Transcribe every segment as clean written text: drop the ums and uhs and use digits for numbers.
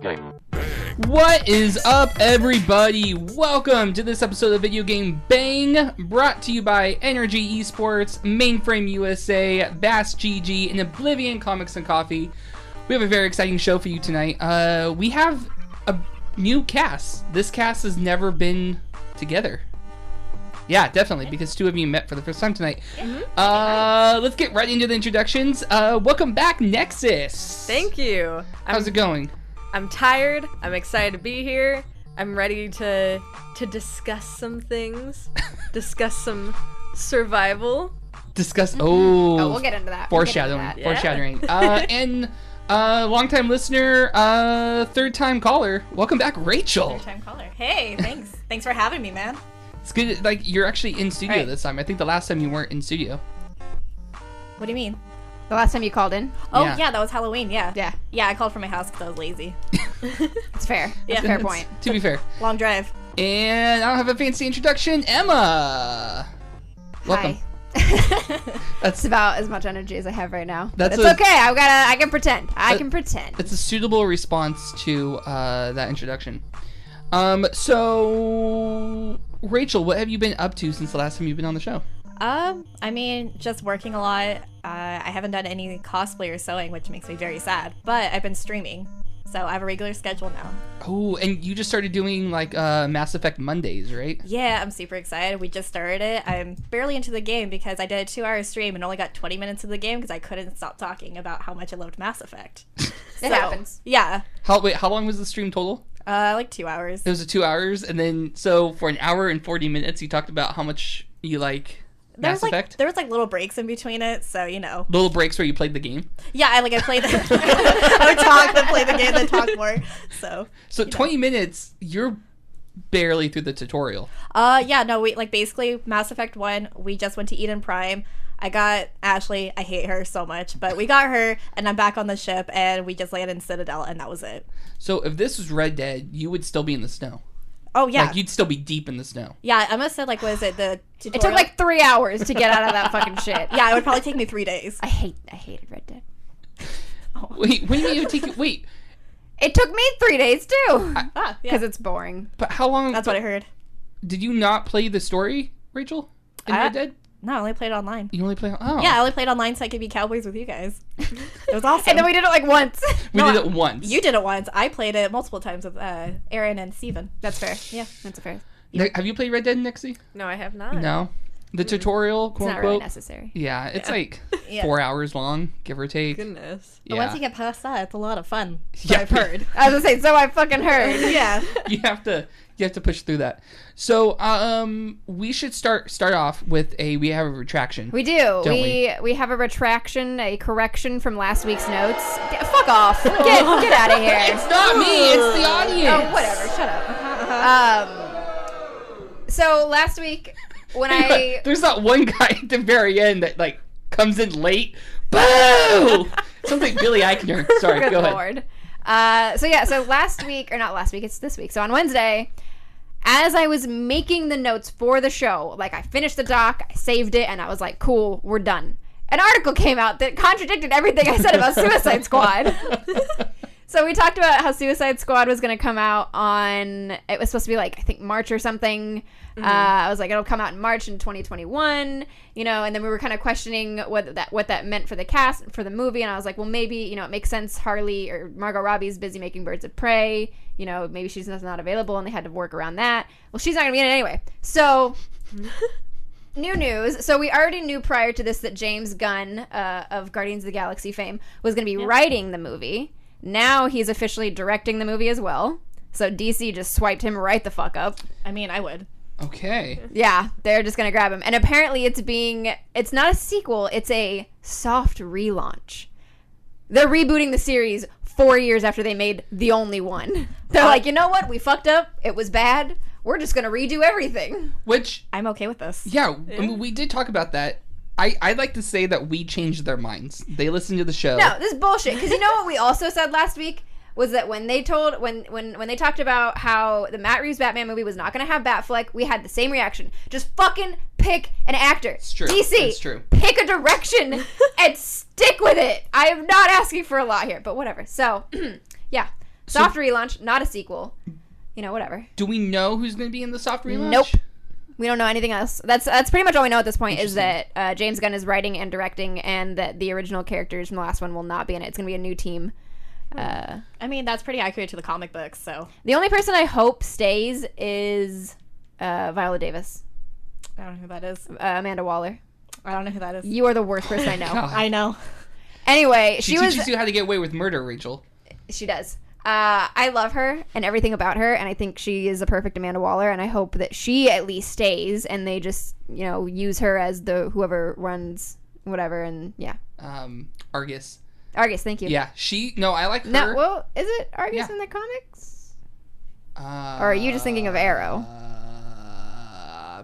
Game. What is up, everybody? Welcome to this episode of Video Game Bang, brought to you by Energy Esports, Mainframe USA, Bass GG, and Oblivion Comics and Coffee. We have a very exciting show for you tonight. We have a new cast. This cast has never been together. Yeah, definitely, because two of you met for the first time tonight. Let's get right into the introductions. Welcome back, Nexus. Thank you. How's it going? I'm tired. I'm excited to be here. I'm ready to discuss some things. Discuss some survival. We'll get into that. Foreshadowing. Yeah. Foreshadowing. And long-time listener, third-time caller. Welcome back, Rachel. Third-time caller. Hey, thanks. Thanks for having me, man. It's good. Like, you're actually in studio Right. this time. I think the last time you weren't in studio. What do you mean? The last time you called in? Oh, Yeah. yeah, that was Halloween, yeah. Yeah. Yeah, I called from my house because I was lazy. It's fair. Yeah. That's a fair point. To be fair. Long drive. And I don't have a fancy introduction. Emma. Welcome. Hi. That's It's about as much energy as I have right now. That's But it's okay. I can pretend. I can pretend. It's a suitable response to that introduction. So Rachel, what have you been up to since the last time you've been on the show? I mean, just working a lot. I haven't done any cosplay or sewing, which makes me very sad. But I've been streaming, so I have a regular schedule now. Oh, and you just started doing like Mass Effect Mondays, right? Yeah, I'm super excited. We just started it. I'm barely into the game because I did a 2-hour stream and only got 20 minutes of the game because I couldn't stop talking about how much I loved Mass Effect. It happens. Yeah, How long was the stream total? like 2 hours. It was 2 hours, and then so for an hour and 40 minutes, you talked about how much you like Mass Effect. There was like little breaks in between it, so you know. Little breaks where you played the game. Yeah, I played the I would talk, then play the game, then talk more. So 20 minutes, you're barely through the tutorial. yeah, no, we basically Mass Effect 1, we just went to Eden Prime. I got Ashley, I hate her so much, but we got her and I'm back on the ship and we just landed in Citadel and that was it. So if this was Red Dead, you would still be in the snow. Oh yeah. Like you'd still be deep in the snow. Yeah, I must have said what is it, the tutorial? It took like 3 hours to get out of that fucking shit. Yeah, it would probably take me 3 days. I hated Red Dead. Wait, what do you mean it would take you? Wait, It took me 3 days too. Yeah. Because it's boring. but how long? That's what I heard. Did you not play the story, Rachel? In Red Dead? No, I only played online. You only play. Oh. Yeah, I only played online so I could be cowboys with you guys. It was awesome. And then we did it like once. We did it once. You did it once. I played it multiple times with Aaron and Steven. That's fair. Yeah. That's fair. Have you played Red Dead, Nexy? No, I have not. No. The tutorial, It's quote not really unquote. necessary. Yeah, it's like Yeah. 4 hours long, give or take. Goodness. But once you get past that, it's a lot of fun. Yeah. I've heard. I was gonna say, so I fucking heard. Yeah. you have to push through that. So we should start off with we have a retraction. We do. Don't We have a retraction, a correction from last week's notes. Fuck off. Get out of here. It's not me, it's the audience. Oh, whatever. Shut up. So last week when I There's that one guy at the very end that like comes in late. Boo! Sounds like Billy Eichner. Sorry, good go ahead. lord. So last week, or not last week, it's this week. So on Wednesday, as I was making the notes for the show, like I finished the doc, I saved it, and I was like, cool, we're done. An article came out that contradicted everything I said about Suicide Squad. So we talked about how Suicide Squad was going to come out on, it was supposed to be like, I think March or something. I was like, it'll come out in March in 2021, and then we were kind of questioning what that meant for the cast, for the movie, and I was like, well, maybe, it makes sense Harley or Margot Robbie's busy making Birds of Prey, maybe she's not available, and they had to work around that. Well, she's not going to be in it anyway. So, new news. So we already knew prior to this that James Gunn, of Guardians of the Galaxy fame, was going to be writing the movie. Now he's officially directing the movie as well. So DC just swiped him right the fuck up. I mean, I would. Okay. Yeah, they're just gonna grab him. And apparently it's not a sequel, it's a soft relaunch. They're rebooting the series 4 years after they made the only one. They're like, you know what? We fucked up. It was bad. We're just gonna redo everything. Which, I'm okay with this. yeah, I mean, we did talk about that. I'd like to say that we changed their minds. They listened to the show. No, this is bullshit. Because you know what we also said last week? Was that when they talked about how the Matt Reeves Batman movie was not going to have Batfleck, we had the same reaction. Just fucking pick an actor. It's true. DC, It's true. pick a direction and stick with it. I am not asking for a lot here, but whatever. So, yeah. Soft relaunch, not a sequel. You know, whatever. Do we know who's going to be in the soft relaunch? Nope. We don't know anything else. That's pretty much all we know at this point is that James Gunn is writing and directing, and that the original characters from the last one will not be in it. It's going to be a new team. I mean, that's pretty accurate to the comic books, so. The only person I hope stays is Viola Davis. I don't know who that is. Amanda Waller. I don't know who that is. You are the worst person I know. God. I know. Anyway, She teaches you how to get away with murder, Rachel. She does. I love her and everything about her, and I think she is a perfect Amanda Waller, and I hope that she at least stays, and they just, use her as the whoever runs whatever, and yeah. Argus. Argus, thank you. Yeah, I like her. No, well, is it Argus Yeah. in the comics? Or are you just thinking of Arrow?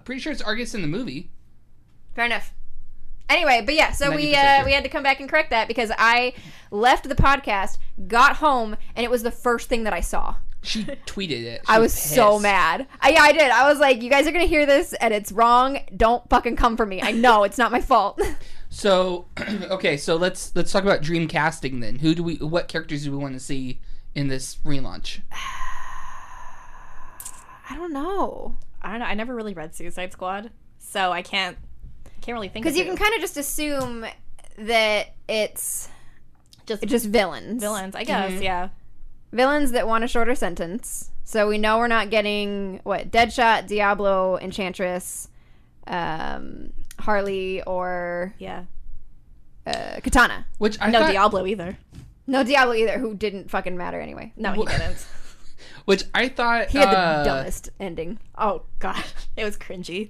Pretty sure it's Argus in the movie. Fair enough. Anyway, but yeah, so we 90% sure. we had to come back and correct that because I left the podcast, got home, and it was the first thing that I saw. She tweeted it. I was so mad. I did. I was like, you guys are going to hear this, and it's wrong. Don't fucking come for me. I know, it's not my fault. So, okay, so let's talk about dream casting then. What characters do we want to see in this relaunch? I don't know. I never really read Suicide Squad, so I can't really think. Because you can kind of just assume that it's just villains. Villains, I guess. Mm-hmm. Yeah. Villains that want a shorter sentence. So we know we're not getting Deadshot, Diablo, Enchantress, Harley, or Katana. Which I no thought, Diablo either. No Diablo either, who didn't fucking matter anyway. No, he didn't. Which I thought He had the dumbest ending. Oh god, it was cringy.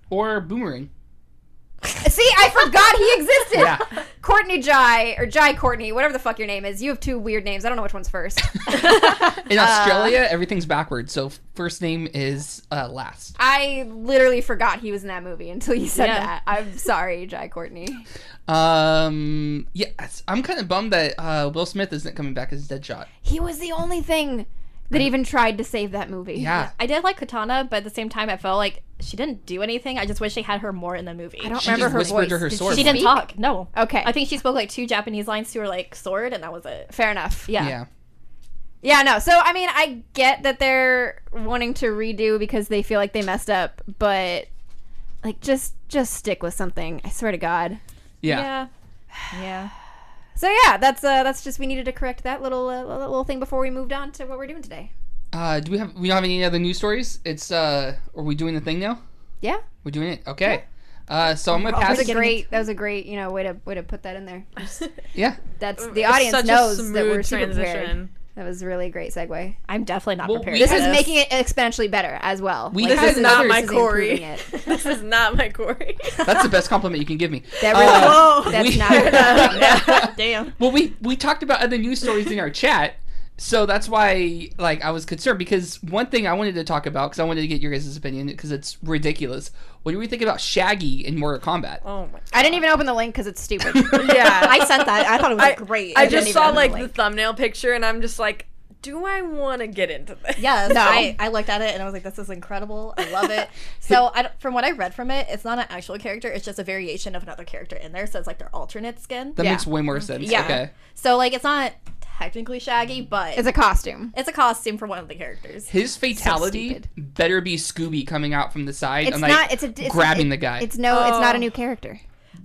Or Boomerang. See, I forgot he existed. Yeah. Courtney Jai, or Jai Courtney, whatever the fuck your name is. You have two weird names. I don't know which one's first. In Australia, everything's backwards, so first name is last. I literally forgot he was in that movie until you said Yeah. that. I'm sorry, Jai Courtney. Yeah, I'm kind of bummed that Will Smith isn't coming back as Deadshot. He was the only thing that even tried to save that movie. Yeah. I did like Katana, but at the same time, I felt like she didn't do anything. I just wish they had her more in the movie. I don't She remember just her whispered voice. to her Did sword. She didn't speak? talk. No. Okay. I think she spoke like 2 Japanese lines to her like sword, and that was it. Fair enough. Yeah. Yeah, no. So, I mean, I get that they're wanting to redo because they feel like they messed up, but like just stick with something. I swear to God. Yeah. Yeah. So yeah, that's just we needed to correct that little thing before we moved on to what we're doing today. We don't have any other news stories? Are we doing the thing now? Yeah. We're doing it? Okay. So I'm gonna pass. That was a great way to put that in there. Yeah. That's the audience Such a knows that smooth we're super prepared. transition. That was a really great segue. I'm definitely not Well, prepared. This for is this. making it exponentially better as well. We Like, had This is not others my is Corey. improving it. This is not my Corey. That's the best compliment you can give me. That really, Whoa. that's we- not. Damn. Well, we talked about other news stories in our chat, so that's why I was concerned, because one thing I wanted to talk about, because I wanted to get your guys' opinion, because it's ridiculous. What do we think about Shaggy in Mortal Kombat? Oh my. I didn't even open the link because it's stupid. Yeah. I sent that. I thought it was I- great. I didn't just even saw open like the the link. thumbnail picture, and I'm just like, do I want to get into this? Yes, No. I looked at it and I was like, this is incredible. I love it. So from what I read from it, it's not an actual character. It's just a variation of another character in there. So it's like their alternate skin. That Yeah. makes way more sense. Yeah. Okay. So like it's not technically Shaggy, but It's a costume. it's a costume for one of the characters. His fatality stupid. better be Scooby coming out from the side It's and not. It's grabbing the guy. It's not a new character.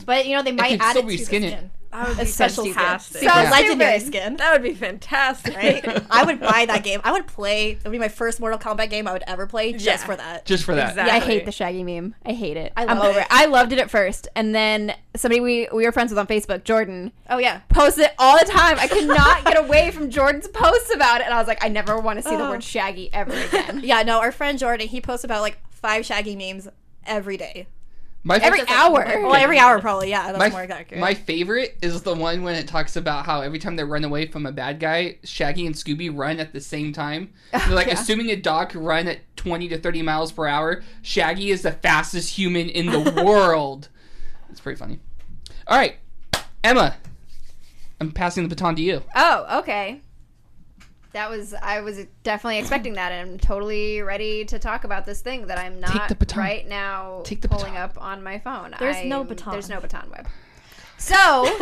But you know they might could add still it to the reskin it. skin. That would be A special fantastic. skin. Super Yeah. legendary Stupid. skin. That would be fantastic. Right? I would buy that game. I would play. It would be my first Mortal Kombat game I would ever play just Yeah. for that. Just for that. Exactly. Yeah, I hate the Shaggy meme. I hate it. I I'm love over it. it. I loved it at first, and then somebody we were friends with on Facebook, Jordan, Oh yeah. posts it all the time. I could not get away from Jordan's posts about it, and I was like, I never want to see the word Shaggy ever again. Yeah, no, our friend Jordan, he posts about like 5 Shaggy memes every day. Every Just, like, hour. Well, every hour probably, yeah. That's more accurate. My favorite is the one when it talks about how every time they run away from a bad guy, Shaggy and Scooby run at the same time. They're like, Yeah. assuming a dog can run at 20 to 30 miles per hour, Shaggy is the fastest human in the world. It's pretty funny. All right, Emma, I'm passing the baton to you. Oh, okay. I was definitely expecting that, and I'm totally ready to talk about this thing that I'm Take not the baton. right now Take the pulling baton. up on my phone. There's no baton. There's no baton, Web. So,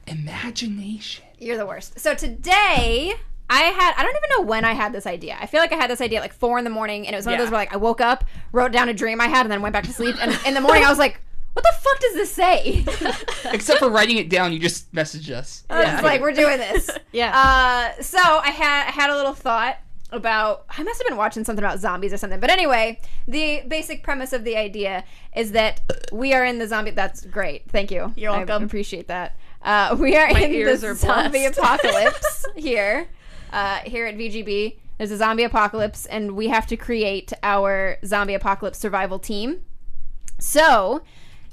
Imagination. you're the worst. So today, I don't even know when I had this idea. I feel like I had this idea at like 4 a.m, and it was one of those where like I woke up, wrote down a dream I had, and then went back to sleep. And in the morning, I was like, "What the fuck does this say?" Except for writing it down, you just messaged us. It's like, we're doing this. Yeah. So I had a little thought about, I must have been watching something about zombies or something. But anyway, the basic premise of the idea is that we are in the zombie. That's great. Thank you. You're welcome. I appreciate that. We are in the zombie apocalypse here at VGB. There's a zombie apocalypse, and we have to create our zombie apocalypse survival team. So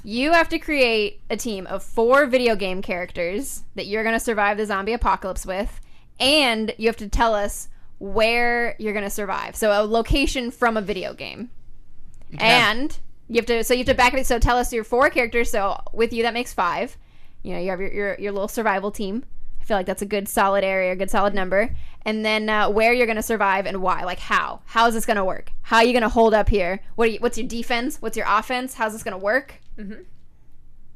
you have to create a team of 4 video game characters that you're going to survive the zombie apocalypse with, and you have to tell us where you're going to survive. So a location from a video game. Okay. And you have to back it. So tell us your 4 characters. So with you, that makes 5. You know, you have your little survival team. I feel like that's a good solid area, a good solid number. And then where you're going to survive and why. Like how. How is this going to work? How are you going to hold up here? What's your defense? What's your offense? How's this going to work? Mm-hmm.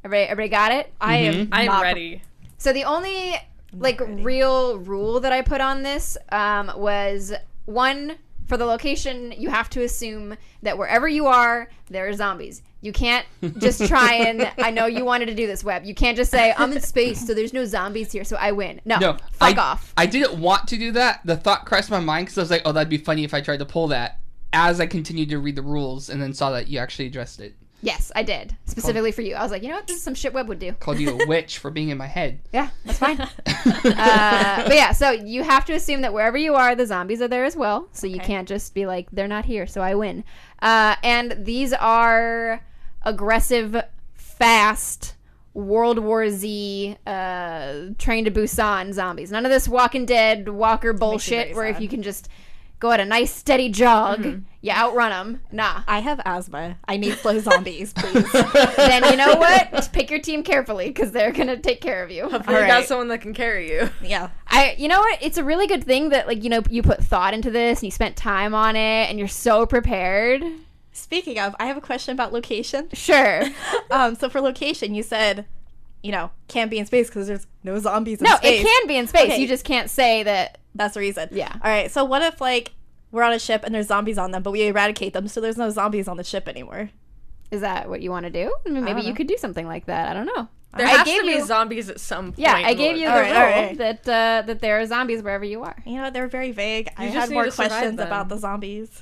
Everybody got it? I'm ready. So the only real rule that I put on this was, 1, for the location, you have to assume that wherever you are, there are zombies. You can't just try and, I know you wanted to do this, Webb. You can't just say, I'm in space, so there's no zombies here, so I win. No, fuck off. I didn't want to do that. The thought crossed my mind because I was like, oh, that'd be funny if I tried to pull that, as I continued to read the rules and then saw that you actually addressed it. Yes, I did. Specifically for you. I was like, you know what? This is some shit Webb would do. Called you a witch for being in my head. Yeah, that's fine. But yeah, so you have to assume that wherever you are, the zombies are there as well. So you can't just be like, they're not here, so I win. And these are aggressive, fast, World War Z, Train to Busan zombies. None of this Walking Dead, Walker bullshit where if you can just go at a nice steady jog, you outrun them. Nah. I have asthma. I need slow zombies, please. Then you know what? Just pick your team carefully because they're going to take care of you. Hopefully you got someone that can carry you. Yeah. You know what? It's a really good thing that, like, you know, you put thought into this and you spent time on it and you're so prepared. Speaking of, I have a question about location. Sure. So for location, you said, you know, can't be in space because there's no zombies in space. No, it can be in space. Okay. You just can't say that. That's the reason. Yeah. All right. So what if, like, we're on a ship and there's zombies on them, but we eradicate them, so there's no zombies on the ship anymore? Is that what you want to do? I mean, maybe you could do something like that. I don't know. There has to be zombies at some point. Yeah, I gave you the rule that there are zombies wherever you are. You know, they're very vague. I had more questions about the zombies.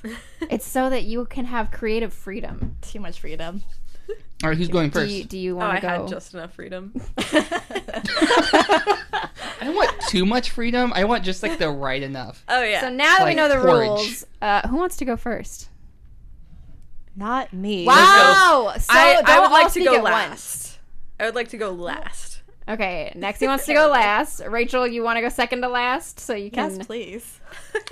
It's so that you can have creative freedom. Too much freedom. All right, who's going first? Do you want to go? I had just enough freedom. I don't want too much freedom. I want just like the right enough. Oh yeah. So now that we know the rules, who wants to go first? Not me. Wow. So I would like to go last. I would like to go last. Okay, Nexy wants to go last. Rachel, you want to go second to last, so you can. Yes, please.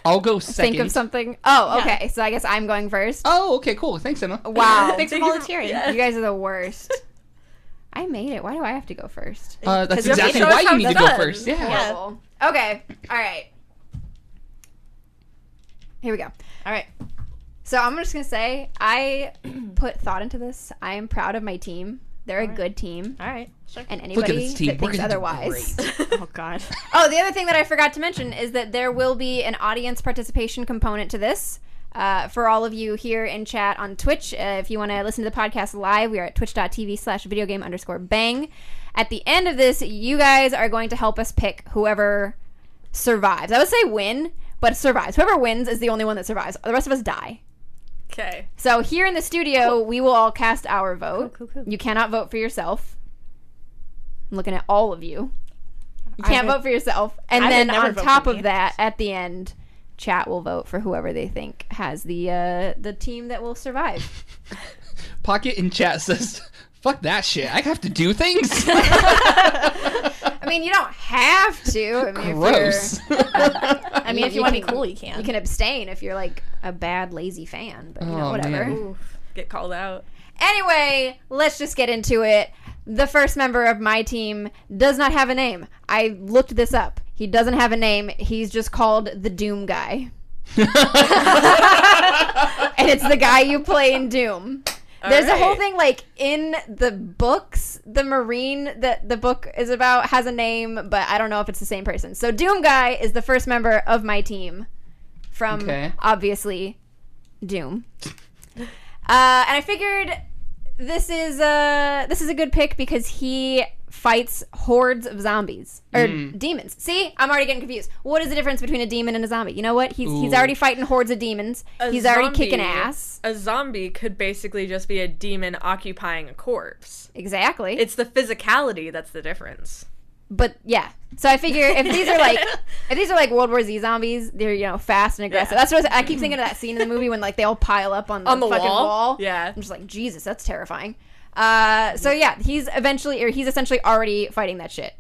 I'll go second. Think of something. Oh, okay. Yeah. So I guess I'm going first. Oh, okay, cool. Thanks, Emma. Wow. Thanks for volunteering. You guys are the worst. I made it. Why do I have to go first? That's exactly why you need to go first. Yeah. Okay. All right. Here we go. All right. So I'm just going to say I put thought into this. I am proud of my team. They're a good team. All right. Sure. And anybody that thinks otherwise. Oh, God. Oh, the other thing that I forgot to mention is that there will be an audience participation component to this. For all of you here in chat on Twitch, if you want to listen to the podcast live, we are at twitch.tv/videogame_bang. At the end of this, you guys are going to help us pick whoever survives. I would say win, but survives. Whoever wins is the only one that survives. The rest of us die. Okay. So here in the studio, we will all cast our vote. Cool. You cannot vote for yourself. I'm looking at all of you. You can't vote for yourself. And then on top of that, at the end, chat will vote for whoever they think has the team that will survive. Pocket in chat says, fuck that shit. I have to do things. I mean, you don't have to. I mean, gross. I mean, if you want to be cool, you can. You can abstain if you're like a bad, lazy fan. But, you know, whatever. Oof, get called out. Anyway, let's just get into it. The first member of my team does not have a name. I looked this up. He doesn't have a name. He's just called the Doom Guy. And it's the guy you play in Doom. There's a whole thing, like, in the books, the Marine that the book is about has a name, but I don't know if it's the same person. So Doom Guy is the first member of my team from, obviously, Doom. And I figured this is a good pick because he fights hordes of zombies or demons. See, I'm already getting confused. What is the difference between a demon and a zombie? You know what? He's already fighting hordes of demons. He's already kicking ass. A zombie could basically just be a demon occupying a corpse. Exactly. It's the physicality that's the difference. But yeah, so I figure if these are like World War Z zombies, they're fast and aggressive. That's what I keep thinking of that scene in the movie when like they all pile up on the fucking wall. Yeah, I'm just like, Jesus, that's terrifying. So yeah, he's essentially already fighting that shit.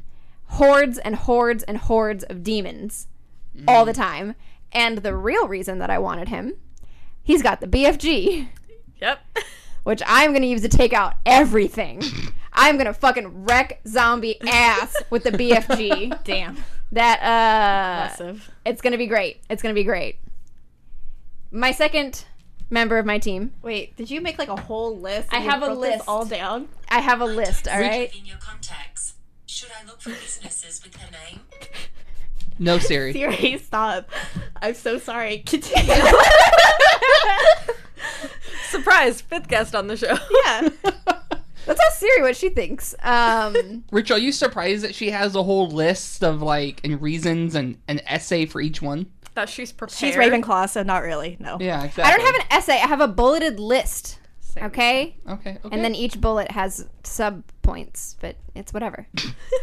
Hordes and hordes and hordes of demons all the time. And the real reason that I wanted him, he's got the BFG. Yep. Which I'm going to use to take out everything. I'm going to fucking wreck zombie ass with the BFG. Damn. That, Impressive. It's going to be great. It's going to be great. My second member of my team. Wait, did you make like a whole list? I have a this list. all down. I have a list, all right? In your contacts, should I look for businesses with her name? No, Siri. Siri, stop. I'm so sorry. Continue. Surprise, 5th guest on the show. Yeah. Let's ask Siri what she thinks. Rich, are you surprised that she has a whole list of and reasons and an essay for each one? That she's prepared. She's Ravenclaw, so not really. No. Yeah, exactly. I don't have an essay. I have a bulleted list. Same. Okay? Okay. And then each bullet has sub points, but it's whatever.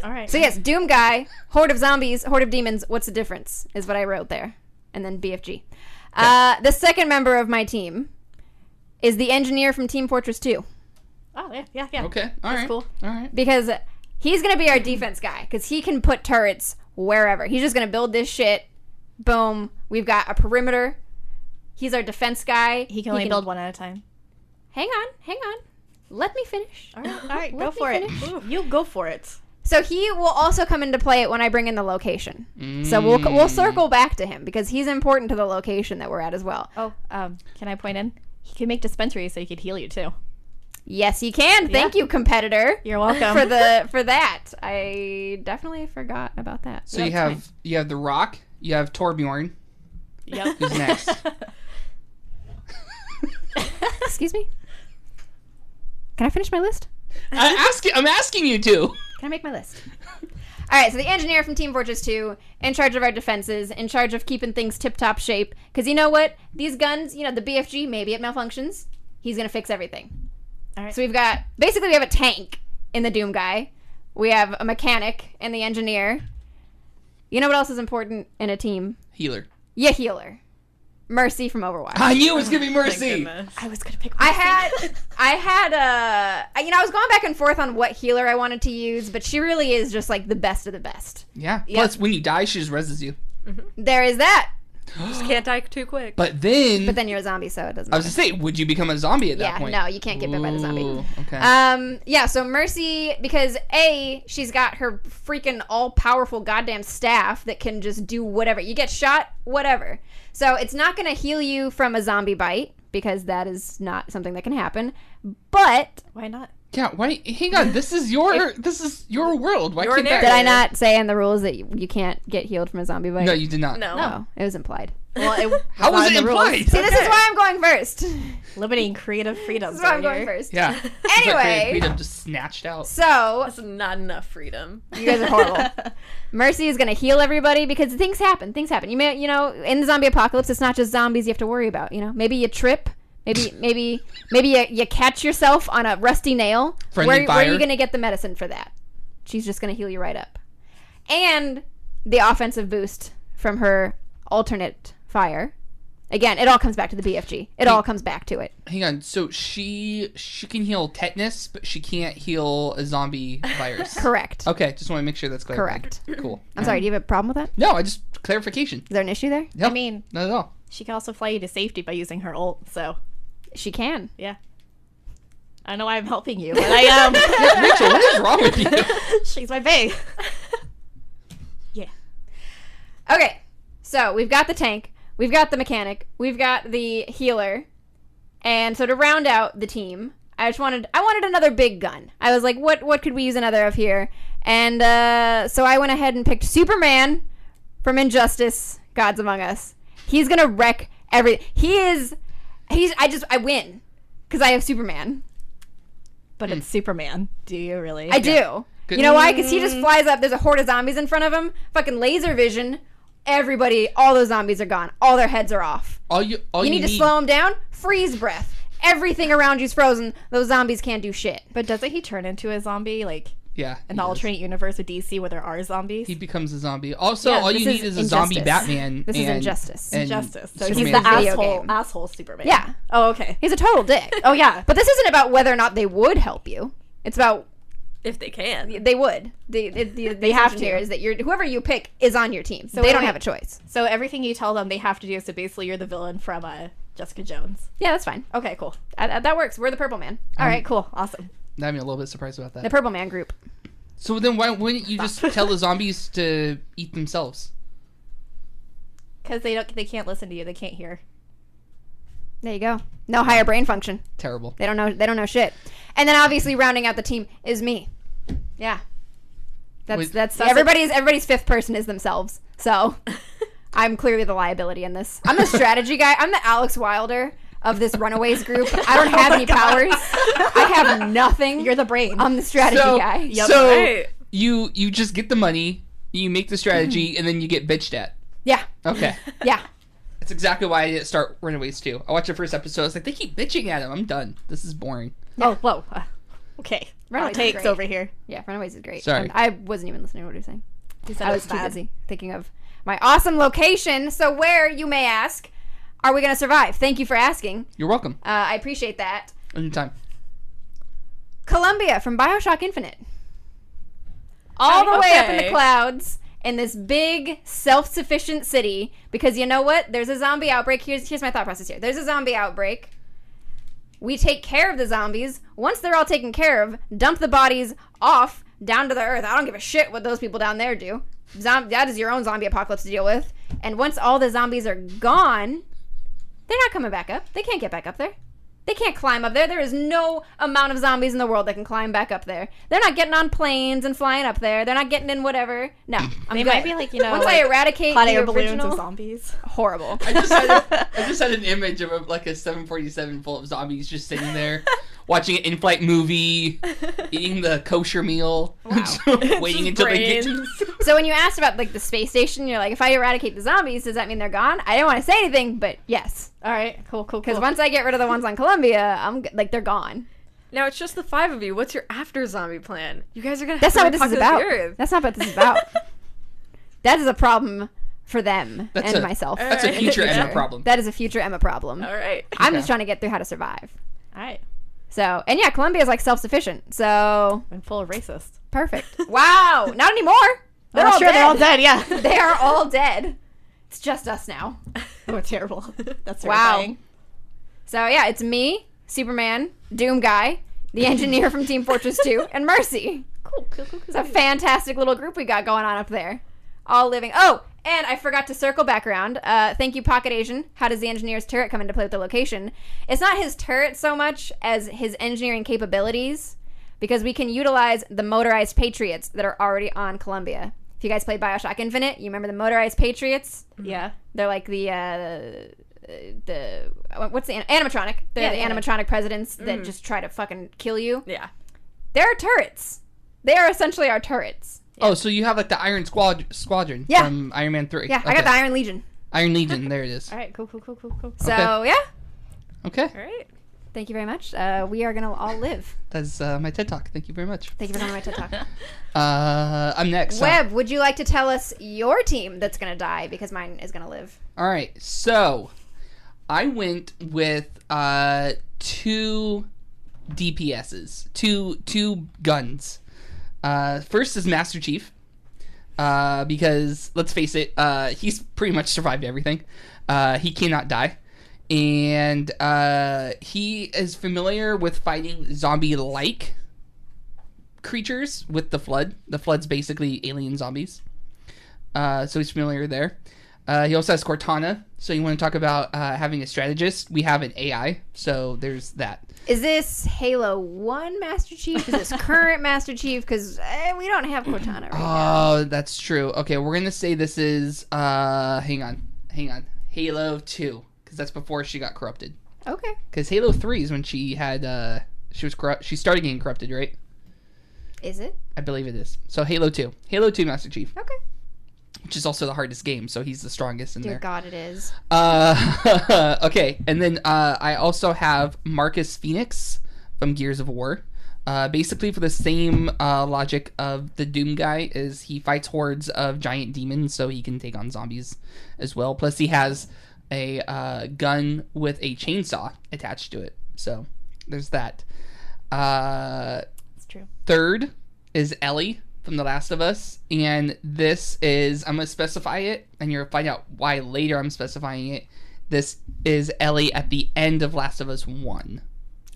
All right. So yes, Doom Guy, horde of zombies, horde of demons. What's the difference? Is what I wrote there, and then BFG. The second member of my team is the engineer from Team Fortress 2. Oh yeah. Okay. All right. cool. All right. Because he's gonna be our defense guy. Because he can put turrets wherever. He's just gonna build this shit. Boom. We've got a perimeter. He's our defense guy. He can only build one at a time. Hang on. Let me finish. All right, Let go me for it. finish. Ooh, you go for it. So he will also come into play when I bring in the location. So we'll circle back to him because he's important to the location that we're at as well. Oh, can I point in? He can make dispensaries so he could heal you too. Yes, he can. Thank you, competitor. You're welcome. for that. I definitely forgot about that. So you have The Rock, you have Torbjorn. Yep. Who's next? Excuse me? Can I finish my list? I'm asking you to. Can I make my list? All right, so the engineer from Team Fortress 2, in charge of our defenses, in charge of keeping things tip-top shape. Because you know what? These guns, the BFG, maybe it malfunctions. He's going to fix everything. All right. So we have a tank in the Doom Guy. We have a mechanic in the engineer. You know what else is important in a team? Healer. Yeah, healer. Mercy from Overwatch. I knew it was gonna be Mercy. Thank goodness. I was gonna pick. I was going back and forth on what healer I wanted to use, but she really is just like the best of the best. Yeah. Plus, when you die, she just reses you. There is that. Just can't die too quick. But then you're a zombie, so it doesn't I matter. was gonna say, would you become a zombie at that point? No, you can't get bit by the zombie. Ooh, okay. So Mercy, because she's got her freaking all-powerful goddamn staff that can just do whatever. You get shot, whatever. So it's not going to heal you from a zombie bite, because that is not something that can happen. But Why not? Yeah. Why? Hang on. This is your world. Why Your can't that? did I not say in the rules that you can't get healed from a zombie bite? No, you did not. No. No, it was implied. Well, How was it implied? See, this is why I'm going first. Limiting creative freedom. This is why I'm going first. Yeah. Anyway. Freedom just snatched out. So That's not enough freedom. you guys are horrible. Mercy is going to heal everybody because things happen. Things happen. In the zombie apocalypse, it's not just zombies you have to worry about. Maybe you trip. Maybe you catch yourself on a rusty nail. Friendly Where fire. are you going to get the medicine for that? She's just going to heal you right up. And the offensive boost from her alternate fire. Again, it all comes back to the BFG. It all comes back to it. Hang on. So she can heal tetanus, but she can't heal a zombie virus. Correct. Okay, just want to make sure that's clear. Correct. Cool. I'm sorry, do you have a problem with that? No, I just clarification. Is there an issue there? No, I mean, not at all. she can also fly you to safety by using her ult. So She can. yeah. I don't know why I'm helping you, but I am. Yeah, Rachel, what is wrong with you? She's my bae. Yeah. Okay, so we've got the tank, we've got the mechanic, we've got the healer, and so to round out the team, I wanted another big gun. I was like, what could we use another of here? And so I went ahead and picked Superman from Injustice, Gods Among Us. He's gonna wreck everything. I win because I have Superman. But it's Superman. Do you really? I do. Good. You know why? Because he just flies up. There's a horde of zombies in front of him. Fucking laser vision. Everybody, all those zombies are gone. All their heads are off. You need to slow them down. Freeze breath. Everything around you's frozen. Those zombies can't do shit. But doesn't he turn into a zombie, like Yeah. in the alternate universe with DC where there are zombies? He becomes a zombie. Also, Yeah, all you this need is is a zombie Injustice. Batman. This is Injustice. and Injustice. So Superman. he's the Video game. asshole Superman. Yeah. Oh, okay. He's a total dick. Oh, yeah. But this isn't about whether or not they would help you. It's about If they can. they would. They have to. Is that whoever you pick is on your team. So they don't have a choice. So everything you tell them they have to do, so basically you're the villain from Jessica Jones. Yeah, that's fine. Okay, cool. That works. We're the Purple Man. All right, cool. Awesome. I'm a little bit surprised about that. The Purple Man group. So then why wouldn't you just tell the zombies to eat themselves? Because they can't listen to you. They can't hear. There you go. No higher brain function. Terrible. They don't know shit. And then obviously rounding out the team is me. Yeah. That's everybody's fifth person is themselves. So I'm clearly the liability in this. I'm the strategy guy. I'm the Alex Wilder of this Runaways group. I don't have any powers. I have nothing. You're the brain. I'm the strategy guy. Yep. So Right. you just get the money, you make the strategy, and then you get bitched at. Yeah. Okay. Yeah. That's exactly why I didn't start Runaways 2. I watched the first episode. I was like, they keep bitching at him. I'm done. This is boring. Oh, whoa. Okay. Runaways Hot is takes great. over here. Yeah, Runaways is great. Sorry. And I wasn't even listening to what he was saying. You said I it was too bad. busy thinking of my awesome location. So where, you may ask, are we going to survive? Thank you for asking. You're welcome. I appreciate that. Anytime. Columbia from Bioshock Infinite. All the way up in the Okay. clouds in this big self-sufficient city. Because you know what? There's a zombie outbreak. Here's my thought process here. There's a zombie outbreak. We take care of the zombies. Once they're all taken care of, dump the bodies off down to the earth. I don't give a shit what those people down there do. That is your own zombie apocalypse to deal with. And once all the zombies are gone, they're not coming back up. They can't get back up there. They can't climb up there. There is no amount of zombies in the world that can climb back up there. They're not getting on planes and flying up there. They're not getting in whatever. No, I'm They good. might be like, you know, once like I eradicate hot the air balloons original, of zombies. horrible. I just had an image of like a 747 full of zombies just sitting there, watching an in-flight movie, eating the kosher meal, waiting until they get to... So when you asked about like the space station, you're like, if I eradicate the zombies, does that mean they're gone? I didn't want to say anything, but yes, All right, cool. because once I get rid of the ones on Columbia, like they're gone. Now it's just the 5 of you. What's your after zombie plan? You guys are gonna. That's have not to what this is repopulate about. the Earth. That's not what this is about. That is a problem for them That's and a- myself. That's a Alright. future Yeah. Emma problem. That is a future Emma problem. All right. I'm Yeah. just trying to get through how to survive. All right. So, and yeah, Columbia is like self-sufficient. So, I'm full of racist. perfect. Wow, not anymore. They're Oh, all sure, dead. they're all dead. Yeah. They are all dead. It's just us now. Oh, terrible. That's Wow. terrifying. So yeah, it's me, Superman, Doom Guy, the engineer from Team Fortress 2, and Mercy. Cool. It's a fantastic little group we got going on up there. All living. Oh, and I forgot to circle back around. Thank you, Pocket Asian. How does the engineer's turret come into play with the location? It's not his turret so much as his engineering capabilities, because we can utilize the motorized Patriots that are already on Columbia. If you guys played Bioshock Infinite, you remember the motorized Patriots? Yeah. They're like the what's the animatronic? They're the animatronic presidents that just try to fucking kill you. Yeah. They're turrets. They are essentially our turrets. Oh, so you have like the Iron Squadron Yeah. from Iron Man 3. Yeah, I got the Iron Legion. Iron Legion, there it is. All right. Cool. So Okay. yeah, Okay. All right. thank you very much. We are gonna all live. That's my TED Talk. Thank you very much. Thank you for coming to my TED Talk. I'm next. Webb, would you like to tell us your team that's gonna die because mine is gonna live? All right, so I went with 2 DPSs, two guns. First is Master Chief, because let's face it, he's pretty much survived everything. He cannot die, and he is familiar with fighting zombie-like creatures with the Flood. The Flood's basically alien zombies, so he's familiar there. He also has Cortana. So you want to talk about having a strategist? We have an AI, so there's that. Is this Halo 1 Master Chief? Is this current Master Chief? Because we don't have Cortana right now. Oh, that's true. Okay, we're going to say this is, hang on. Halo 2, because that's before she got corrupted. Okay. Because Halo 3 is when she had, she started getting corrupted, right? Is it? I believe it is. So Halo 2. Halo 2 Master Chief. Okay. Which is also the hardest game, so he's the strongest in Dear there. God, it is. Okay, and then I also have Marcus Phoenix from Gears of War. Basically for the same logic of the Doom guy, is he fights hordes of giant demons, so he can take on zombies as well. Plus he has a gun with a chainsaw attached to it. So there's that. It's true. Third is Ellie from The Last of Us, and this is, I'm going to specify it, and you're going to find out why later I'm specifying it. This is Ellie at the end of Last of Us 1.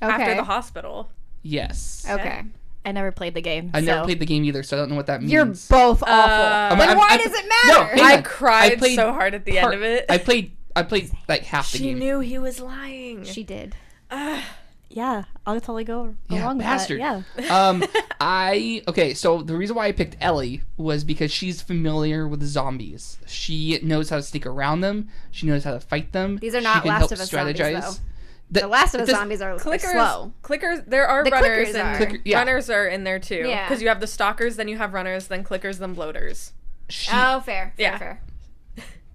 Okay. After the hospital. Yes. Okay. I never played the game. I never played the game either, so I don't know what that means. You're both awful. Then why does it matter? hang I on. cried played so hard at the end of it. I played like half the She game. knew he was lying. She did. Yeah, I'll totally go Yeah, along bastard. with that. Yeah. Okay, so the reason why I picked Ellie was because she's familiar with zombies. She knows how to sneak around them. She knows how to fight them. These are She not can Last help of Us strategize. zombies, though. The Last of Us does- zombies are Clickers, slow. clickers. There are The runners clickers and are. Clicker- yeah. runners are in there too. Yeah. Because you have the stalkers, then you have runners, then clickers, then bloaters. Oh, fair. Yeah. Fair.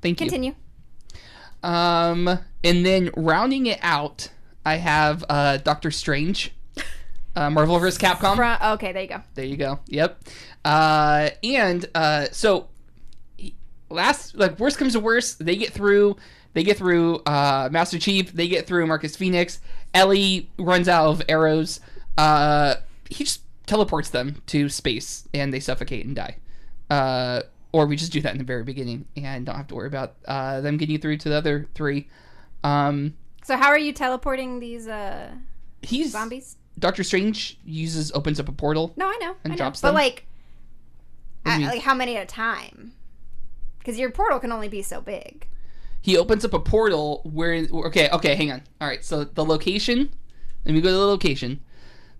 Thank you. Continue. And then rounding it out, I have Doctor Strange, Marvel vs. Capcom. Okay, there you go. There you go. Yep. So worst comes to worst, they get through Master Chief, they get through Marcus Phoenix. Ellie runs out of arrows. He just teleports them to space and they suffocate and die. Or we just do that in the very beginning and don't have to worry about them getting through to the other three. So how are you teleporting these He's zombies? Doctor Strange opens up a portal. No, I know. And I know. drops But them? like, What do you mean? like how many at a time? Because your portal can only be so big. He opens up a portal where... Okay, hang on. All right, so the location... Let me go to the location.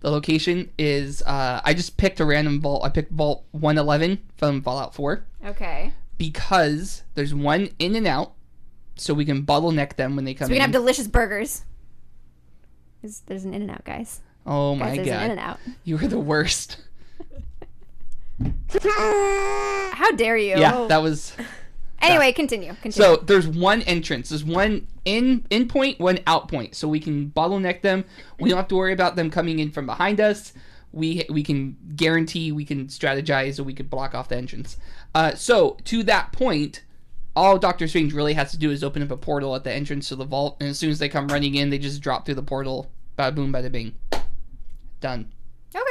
The location is... I just picked a random vault. I picked Vault 111 from Fallout 4. Okay. Because there's one in and out, so we can bottleneck them when they come So we in. can have delicious burgers. There's an In-N-Out, guys. Oh my There's an god. In-N-Out. You are the worst. How dare you? Yeah, that was... Anyway, continue. So there's one entrance. There's one in point, one out point. So we can bottleneck them. We don't have to worry about them coming in from behind us. We can guarantee we can strategize, or we could block off the entrance. So to that point, all Doctor Strange really has to do is open up a portal at the entrance to the vault, and as soon as they come running in, they just drop through the portal. Bada boom, bada bing. Done. Okay.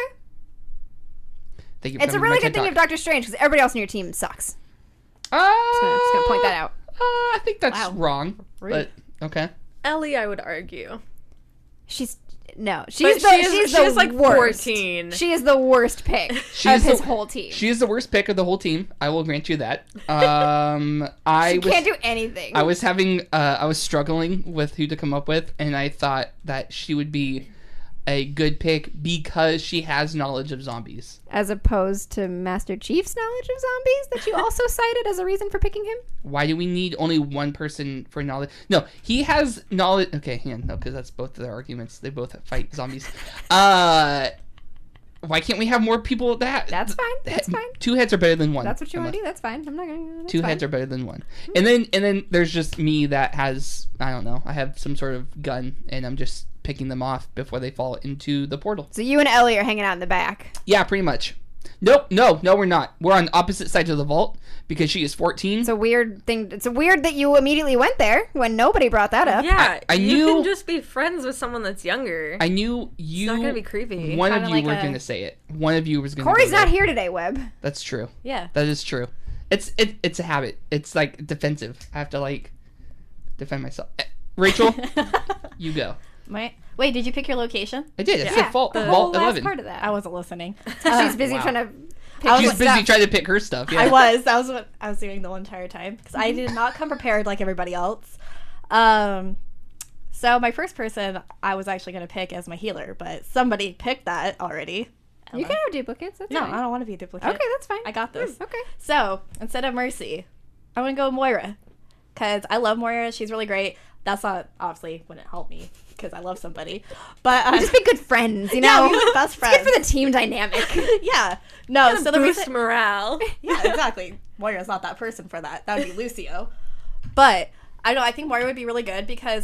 Thank you for It's a coming to really my good thing you TED have Doctor Strange because everybody else on your team sucks. Talk. Just gonna point that out. I think that's Wow. wrong. Rude. But okay. Ellie, I would argue. She's like She's like worst. 14. She is the worst pick She of is his the- whole team. She is the worst pick of the whole team. I will grant you that. I Can't do anything. I was having I was struggling with who to come up with, and I thought that she would be a good pick because she has knowledge of zombies. As opposed to Master Chief's knowledge of zombies that you also cited as a reason for picking him. Why do we need only one person for knowledge? No, he has knowledge. Okay, hang on. No, because that's both of their arguments. They both fight zombies. Why can't we have more people that... That's fine. That's fine. Two heads are better than one. That's what you Emma. want to do. That's fine. I'm not gonna. Two heads are better than one. And then there's just me that has, I don't know, I have some sort of gun, and I'm just picking them off before they fall into the portal. So you and Ellie are hanging out in the back. Yeah, pretty much. Nope, no, we're not. We're on opposite sides of the vault because she is 14. It's a weird thing. It's weird that you immediately went there when nobody brought that up. Yeah, I you knew- can just be friends with someone that's younger. I knew you... not gonna be creepy. One of Kinda you like were a- going to say it. One of you was going to Corey's not here today, Webb. That's true. Yeah. That is true. It's a habit. It's like defensive. I have to like defend myself. Rachel, you go. Wait, did you pick your location? I did. It Yeah, said vault the whole last 11. part of that. I wasn't listening. She's busy wow. trying to I She's was busy trying to pick her stuff. Yeah. I was. That was what I was doing the whole entire time because I did not come prepared like everybody else. So my first person I was actually going to pick as my healer, but somebody picked that already. You can have duplicates. That's No, fine. I don't want to be a duplicate. Okay, that's fine. I got this. Okay. So instead of Mercy, I'm going to go Moira because I love Moira. She's really great. That's not obviously wouldn't help me because I love somebody, but Just be good friends, you yeah, know? we were best It's friends. good for the team dynamic. Yeah, no. So the Boost reason, morale. yeah, exactly. Moira's not that person for that. That would be Lucio. But I don't know. I think Moira would be really good because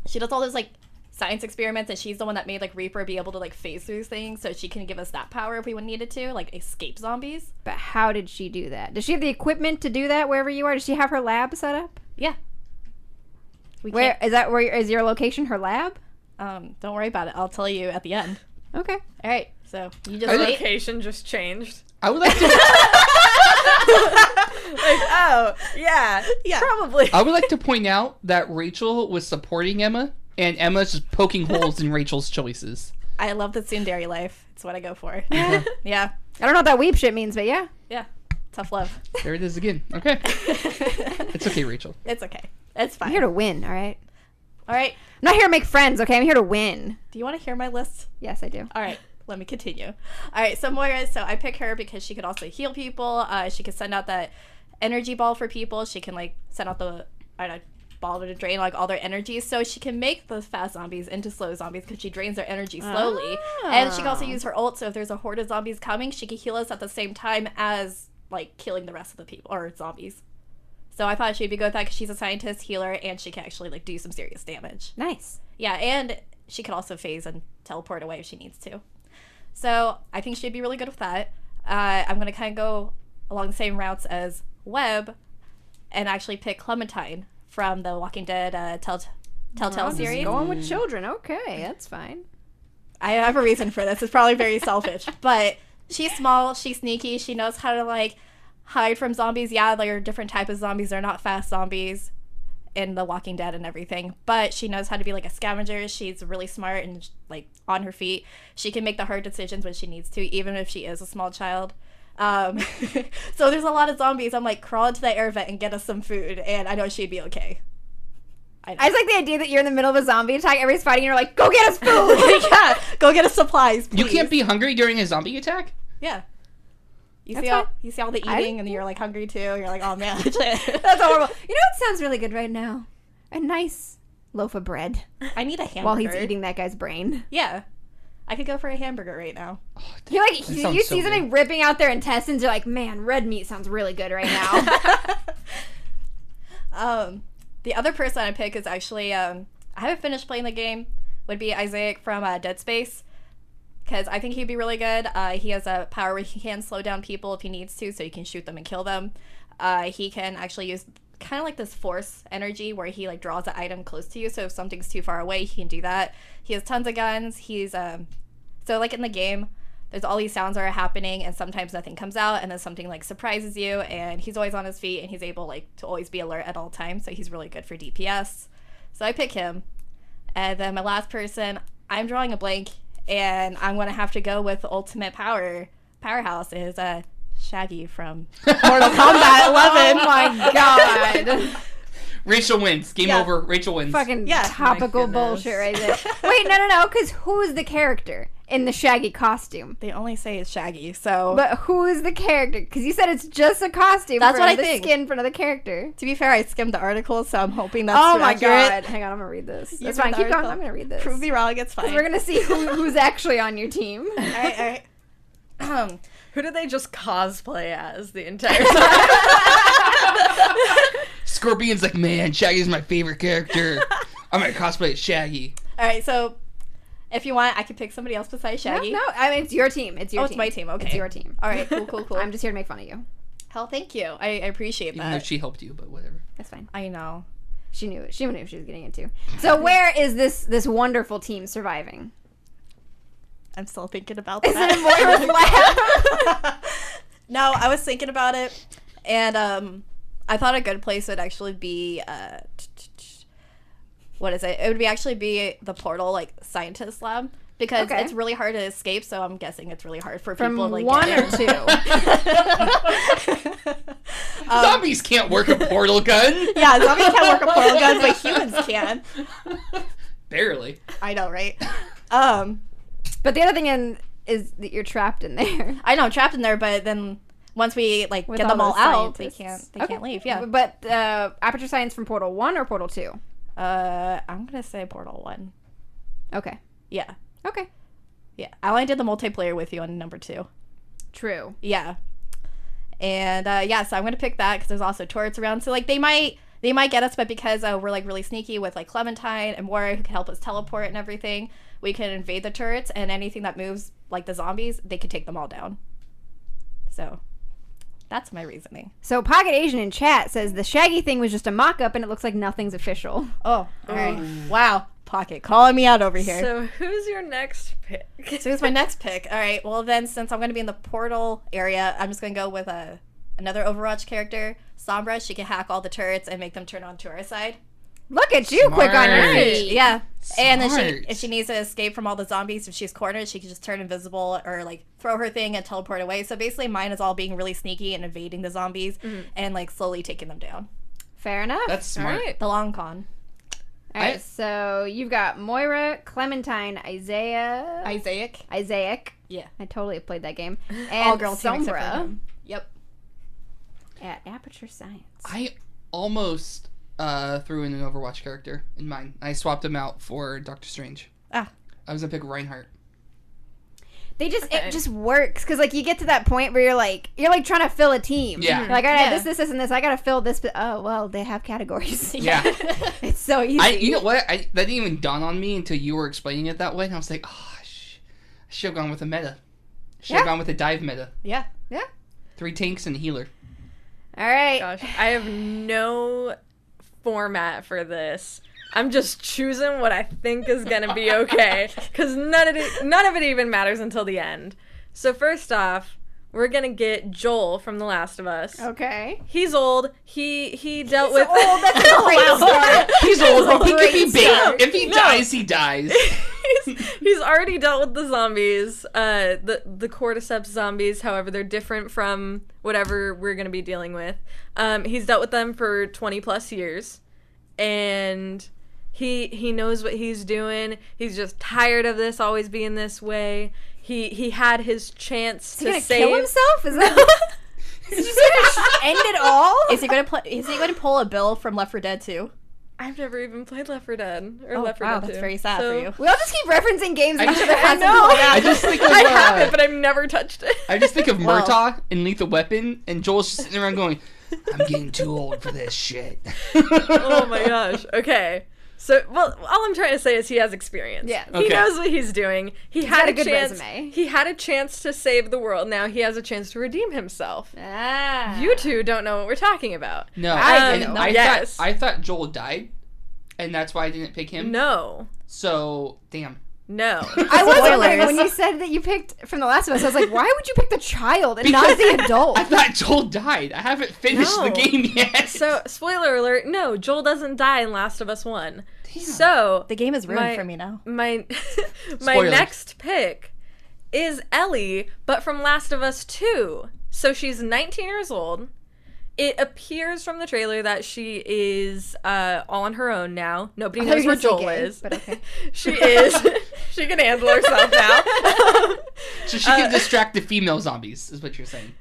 she does all those like science experiments, and she's the one that made like Reaper be able to like phase through things, so she can give us that power if we needed to, like escape zombies. But how did she do that? Does she have the equipment to do that wherever you are? Does she have her lab set up? Yeah. We Where can't- is that? Where is your location? Her lab? Don't worry about it. I'll tell you at the end. Okay. All right. So you just I wait. Location just changed. I would like to. Oh, yeah. Yeah. Probably. I would like to point out that Rachel was supporting Emma, and Emma's just poking holes in Rachel's choices. I love the tsundere life. It's what I go for. Yeah. I don't know what that weep shit means, but yeah. Yeah. Tough love. There it is again. Okay. It's okay, Rachel. It's okay. It's fine. I'm here to win, all right? All right. I'm not here to make friends, okay? I'm here to win. Do you want to hear my list? Yes, I do. All right, let me continue. All right, so Moira, so I pick her because she could also heal people. She could send out that energy ball for people. She can like send out the ball to drain like all their energy. So she can make those fast zombies into slow zombies because she drains their energy slowly. And she can also use her ult. So if there's a horde of zombies coming, she can heal us at the same time as like killing the rest of the people or zombies. So I thought she'd be good with that because she's a scientist, healer, and she can actually like do some serious damage. Nice. Yeah, and she could also phase and teleport away if she needs to. So I think she'd be really good with that. I'm going to kind of go along the same routes as Webb and actually pick Clementine from the Walking Dead Telltale Just series. going with children. Okay, that's fine. I have a reason for this. It's probably very selfish. But she's small, she's sneaky, she knows how to like hide from zombies. Yeah, there are different types of zombies. They're not fast zombies in The Walking Dead and everything, but she knows how to be like a scavenger. She's really smart and like on her feet. She can make the hard decisions when she needs to, even if she is a small child. So there's a lot of zombies. I'm like, crawl into the air vent and get us some food, and I know she'd be okay. I just like the idea that you're in the middle of a zombie attack, everybody's fighting, and you're like, go get us food! Yeah, go get us supplies, please. You can't be hungry during a zombie attack? Yeah. You That's see all fine. you see all the eating, and then you're like hungry too. You're like, oh man. That's horrible. You know what sounds really good right now? A nice loaf of bread I need a hamburger. while he's eating that guy's brain. Yeah. I could go for a hamburger right now. You're like, That you sounds see so something ripping out their intestines, you're like, man, red meat sounds really good right now. The other person I pick is actually I haven't finished playing the game. Would be Isaac from Dead Space, because I think he'd be really good. He has a power where he can slow down people if he needs to, so he can shoot them and kill them. He can actually use kind of like this force energy where he like draws an item close to you, so if something's too far away, he can do that. He has tons of guns. He's so like in the game, there's all these sounds that are happening, and sometimes nothing comes out, and then something like surprises you, and he's always on his feet, and he's able like to always be alert at all times, so he's really good for DPS. So I pick him. And then my last person, I'm drawing a blank, and I'm gonna have to go with the ultimate powerhouse is Shaggy from Mortal Kombat 11. Oh my god. Rachel wins. Game Yeah. over. Rachel wins. Fucking Yeah. topical My bullshit right goodness. there. Wait, no, because who's the character in the Shaggy costume? They only say it's Shaggy, so But who is the character? Because you said it's just a costume. That's for what I the think. skin for another character. to be fair, I skimmed the article, so I'm hoping that's Oh my accurate. god. Hang on, I'm gonna read this. You That's read fine. the Keep going. article? I'm gonna read this. Prove me wrong, it's fine. Because we're gonna see who's actually on your team. all right. Who did they just cosplay as the entire time? Scorpion's like, man, Shaggy's my favorite character. I'm gonna cosplay as Shaggy. All right, so if you want, I could pick somebody else besides Shaggy. No, I mean it's your team. It's your Oh, team. it's my team, okay. It's your team. All right, cool. I'm just here to make fun of you. Hell, thank you. I appreciate Even though that. she helped you, but whatever. That's fine. I know. She knew it. She knew what she was getting into. So where is this wonderful team surviving? I'm still thinking about Is that. it in Moira's lab? No, I was thinking about it, and I thought a good place would actually be what is it? It would be actually be the portal like scientist lab, because Okay. it's really hard to escape. So I'm guessing it's really hard for From people to like 1 get or in. 2. Zombies can't work a portal gun. Yeah, zombies can't work a portal gun, but humans can. Barely. I know, right? But the other thing is that you're trapped in there. I know, I'm trapped in there, but then once we like With get them all all those out, they scientists. can't leave. Yeah. But Aperture Science from Portal 1 or Portal 2? I'm gonna say Portal 1. Okay. Yeah. Okay. Yeah. I only did the multiplayer with you on number 2. True. Yeah. And yeah, so I'm gonna pick that because there's also turrets around. So like they might get us, but because we're like really sneaky with like Clementine and Moira who can help us teleport and everything, we can invade the turrets and anything that moves, like the zombies, they could take them all down. So that's my reasoning. So Pocket Asian in chat says the Shaggy thing was just a mock-up and it looks like nothing's official. Oh, all right. Wow, Pocket calling me out over here. So who's your next pick? So who's my next pick? All right. Well, then, since I'm going to be in the portal area, I'm just going to go with another Overwatch character, Sombra. She can hack all the turrets and make them turn on to our side. Look at you, quick on your Smart. feet. Yeah. And then Smart. if she needs to escape from all the zombies, if she's cornered, she can just turn invisible or like throw her thing and teleport away. So basically, mine is all being really sneaky and evading the zombies and like slowly taking them down. Fair enough. That's smart. Alright. The long con. All right, I- so you've got Moira, Clementine, Isaac. Yeah. I totally played that game. All And girl team except for Sombra him. Yep. at Aperture Science. I almost threw in an Overwatch character in mine. I swapped him out for Doctor Strange. Ah. I was gonna pick Reinhardt. They just Okay. it just works because like you get to that point where you're like trying to fill a team. Yeah. You're like, all right, Yeah. this, and this. I gotta fill this. But oh well, they have categories. Yeah. It's so easy. You know what? That didn't even dawn on me until you were explaining it that way, and I was like, oh, I should have gone with a meta. Should have Yeah. gone with a dive meta. Yeah. 3 tanks and a healer. All right. Gosh, I have no format for this. I'm just choosing what I think is gonna be okay, because none of it even matters until the end. So first off, we're gonna get Joel from The Last of Us. Okay. He's old. He dealt with. old. That's a great start. He's old, but he can be Great start. big. If he dies, he dies. he's already dealt with the zombies, the cordyceps zombies. However, they're different from whatever we're gonna be dealing with. He's dealt with them for 20 plus years, and he knows what he's doing. He's just tired of this always being this way. He had his chance Is he to gonna save. kill himself? Is that? Is he just gonna end it all? Is he going to pull a Bill from Left 4 Dead 2? I've never even played Left 4 Dead or Oh, Left 4 wow, Dead 2. that's very sad for you. We all just keep referencing games that I- each other I hasn't know. played. I just think of I have it, but I've never touched it. I just think of Well. Murtaugh in Lethal Weapon, and Joel's just sitting around going, I'm getting too old for this shit. Oh my gosh. Okay. So, well, all I'm trying to say is he has experience. Yeah. He Okay. knows what he's doing. He got had a a good chance. resume. He had a chance to save the world. Now he has a chance to redeem himself. Ah. You two don't know what we're talking about. No, I and do. Yes. I thought Joel died, and that's why I didn't pick him. No. So, damn. No. I was wondering Spoilers. when you said that you picked from The Last of Us. I was like, why would you pick the child and not the adult? I thought Joel died. I haven't finished the No. game yet. So, spoiler alert, no, Joel doesn't die in Last of Us 1. So, The game is ruined My- for me now. my Spoilers. next pick is Ellie, but from Last of Us 2. So she's 19 years old. It appears from the trailer that she is all on her own now. Nobody I thought knows you where were gonna say Joel gay, is. but okay. She is. She can handle herself now. So she can distract the female zombies, is what you're saying.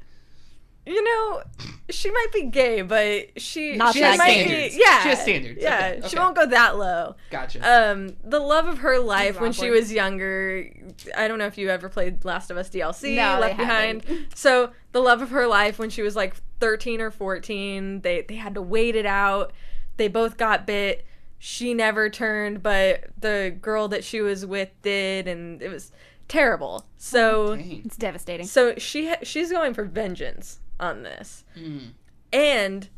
You know, she might be gay, but she Not She that has might standards. be. Yeah, She has standards. Yeah, Okay, she okay. won't go that low. Gotcha. The love of her life when she awkward. was younger. I don't know if you ever played Last of Us DLC, No, Left they Behind. haven't. So the love of her life when she was like 13 or 14, they had to wait it out. They both got bit. She never turned, but the girl that she was with did, and it was terrible. So Dang. It's devastating. so she's going for vengeance on this. Mm. And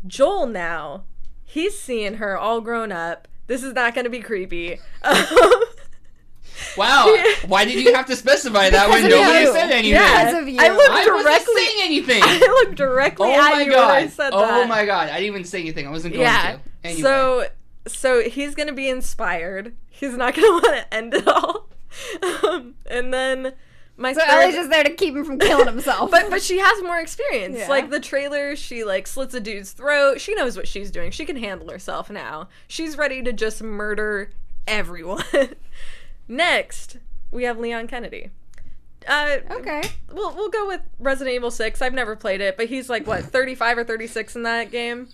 Joel now, he's seeing her all grown up. This is not going to be creepy. Wow. Why did you have to specify that when Because of nobody you. said anything? Yeah, Because of you. I looked I wasn't directly. saying anything. I looked directly Oh at my you when I god. said Oh that. my god. I didn't even say anything. I wasn't going Yeah. to. Anyway. So he's gonna be inspired. He's not gonna want to end it all. And then my So third... Ellie's just there to keep him from killing himself. But she has more experience. Yeah. Like the trailer, she like slits a dude's throat. She knows what she's doing. She can handle herself now. She's ready to just murder everyone. Next, we have Leon Kennedy. Okay. We'll go with Resident Evil 6. I've never played it, but he's like what, 35 or 36 in that game.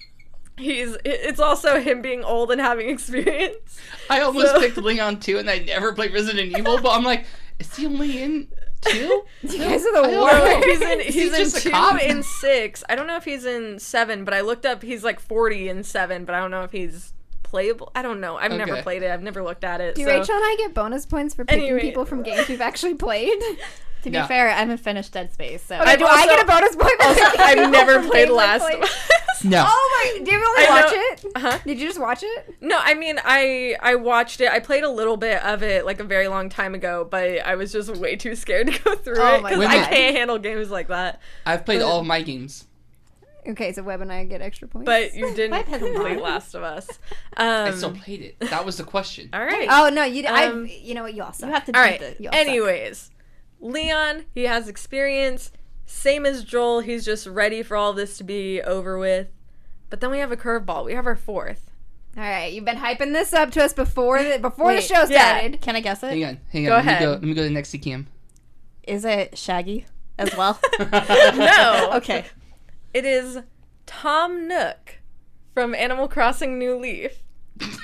It's also him being old and having experience. I almost picked Leon 2 and I never played Resident Evil, but I'm like, is he only in 2? You guys are the know. worst. He's in just a 2 cop? and 6. I don't know if he's in 7, but I looked up he's like 40 in 7, but I don't know if he's playable. I don't know. I've never Okay. played it. I've never looked at it. Do so. Rachel and I get bonus points for picking Anyway. people from games we've actually played? To be No. fair, I haven't finished Dead Space, so Okay, do I get a bonus point for picking I've people never from played games I've Last played? of Us. No. Oh my! Did you really I watch know- it? Huh? Did you just watch it? No, I mean, I watched it. I played a little bit of it like a very long time ago, but I was just way too scared to go through Oh it my because God. I can't handle games like that. I've played all of my games. Okay, so Webb and I get extra points. But you didn't Webb has complete not. Last of Us. I still played it. That was the question. All right. Oh no, you! Um, you know what? You also you have to All beat right. it. You all suck. Anyways, Leon, he has experience. Same as Joel, he's just ready for all this to be over with. But then we have a curveball. We have our fourth. All right, you've been hyping this up to us before the Wait, show yeah. started. Can I guess it? Hang on. Go ahead. Let me go to Nexy Cam. Is it Shaggy as well? No. Okay. It is Tom Nook from Animal Crossing New Leaf.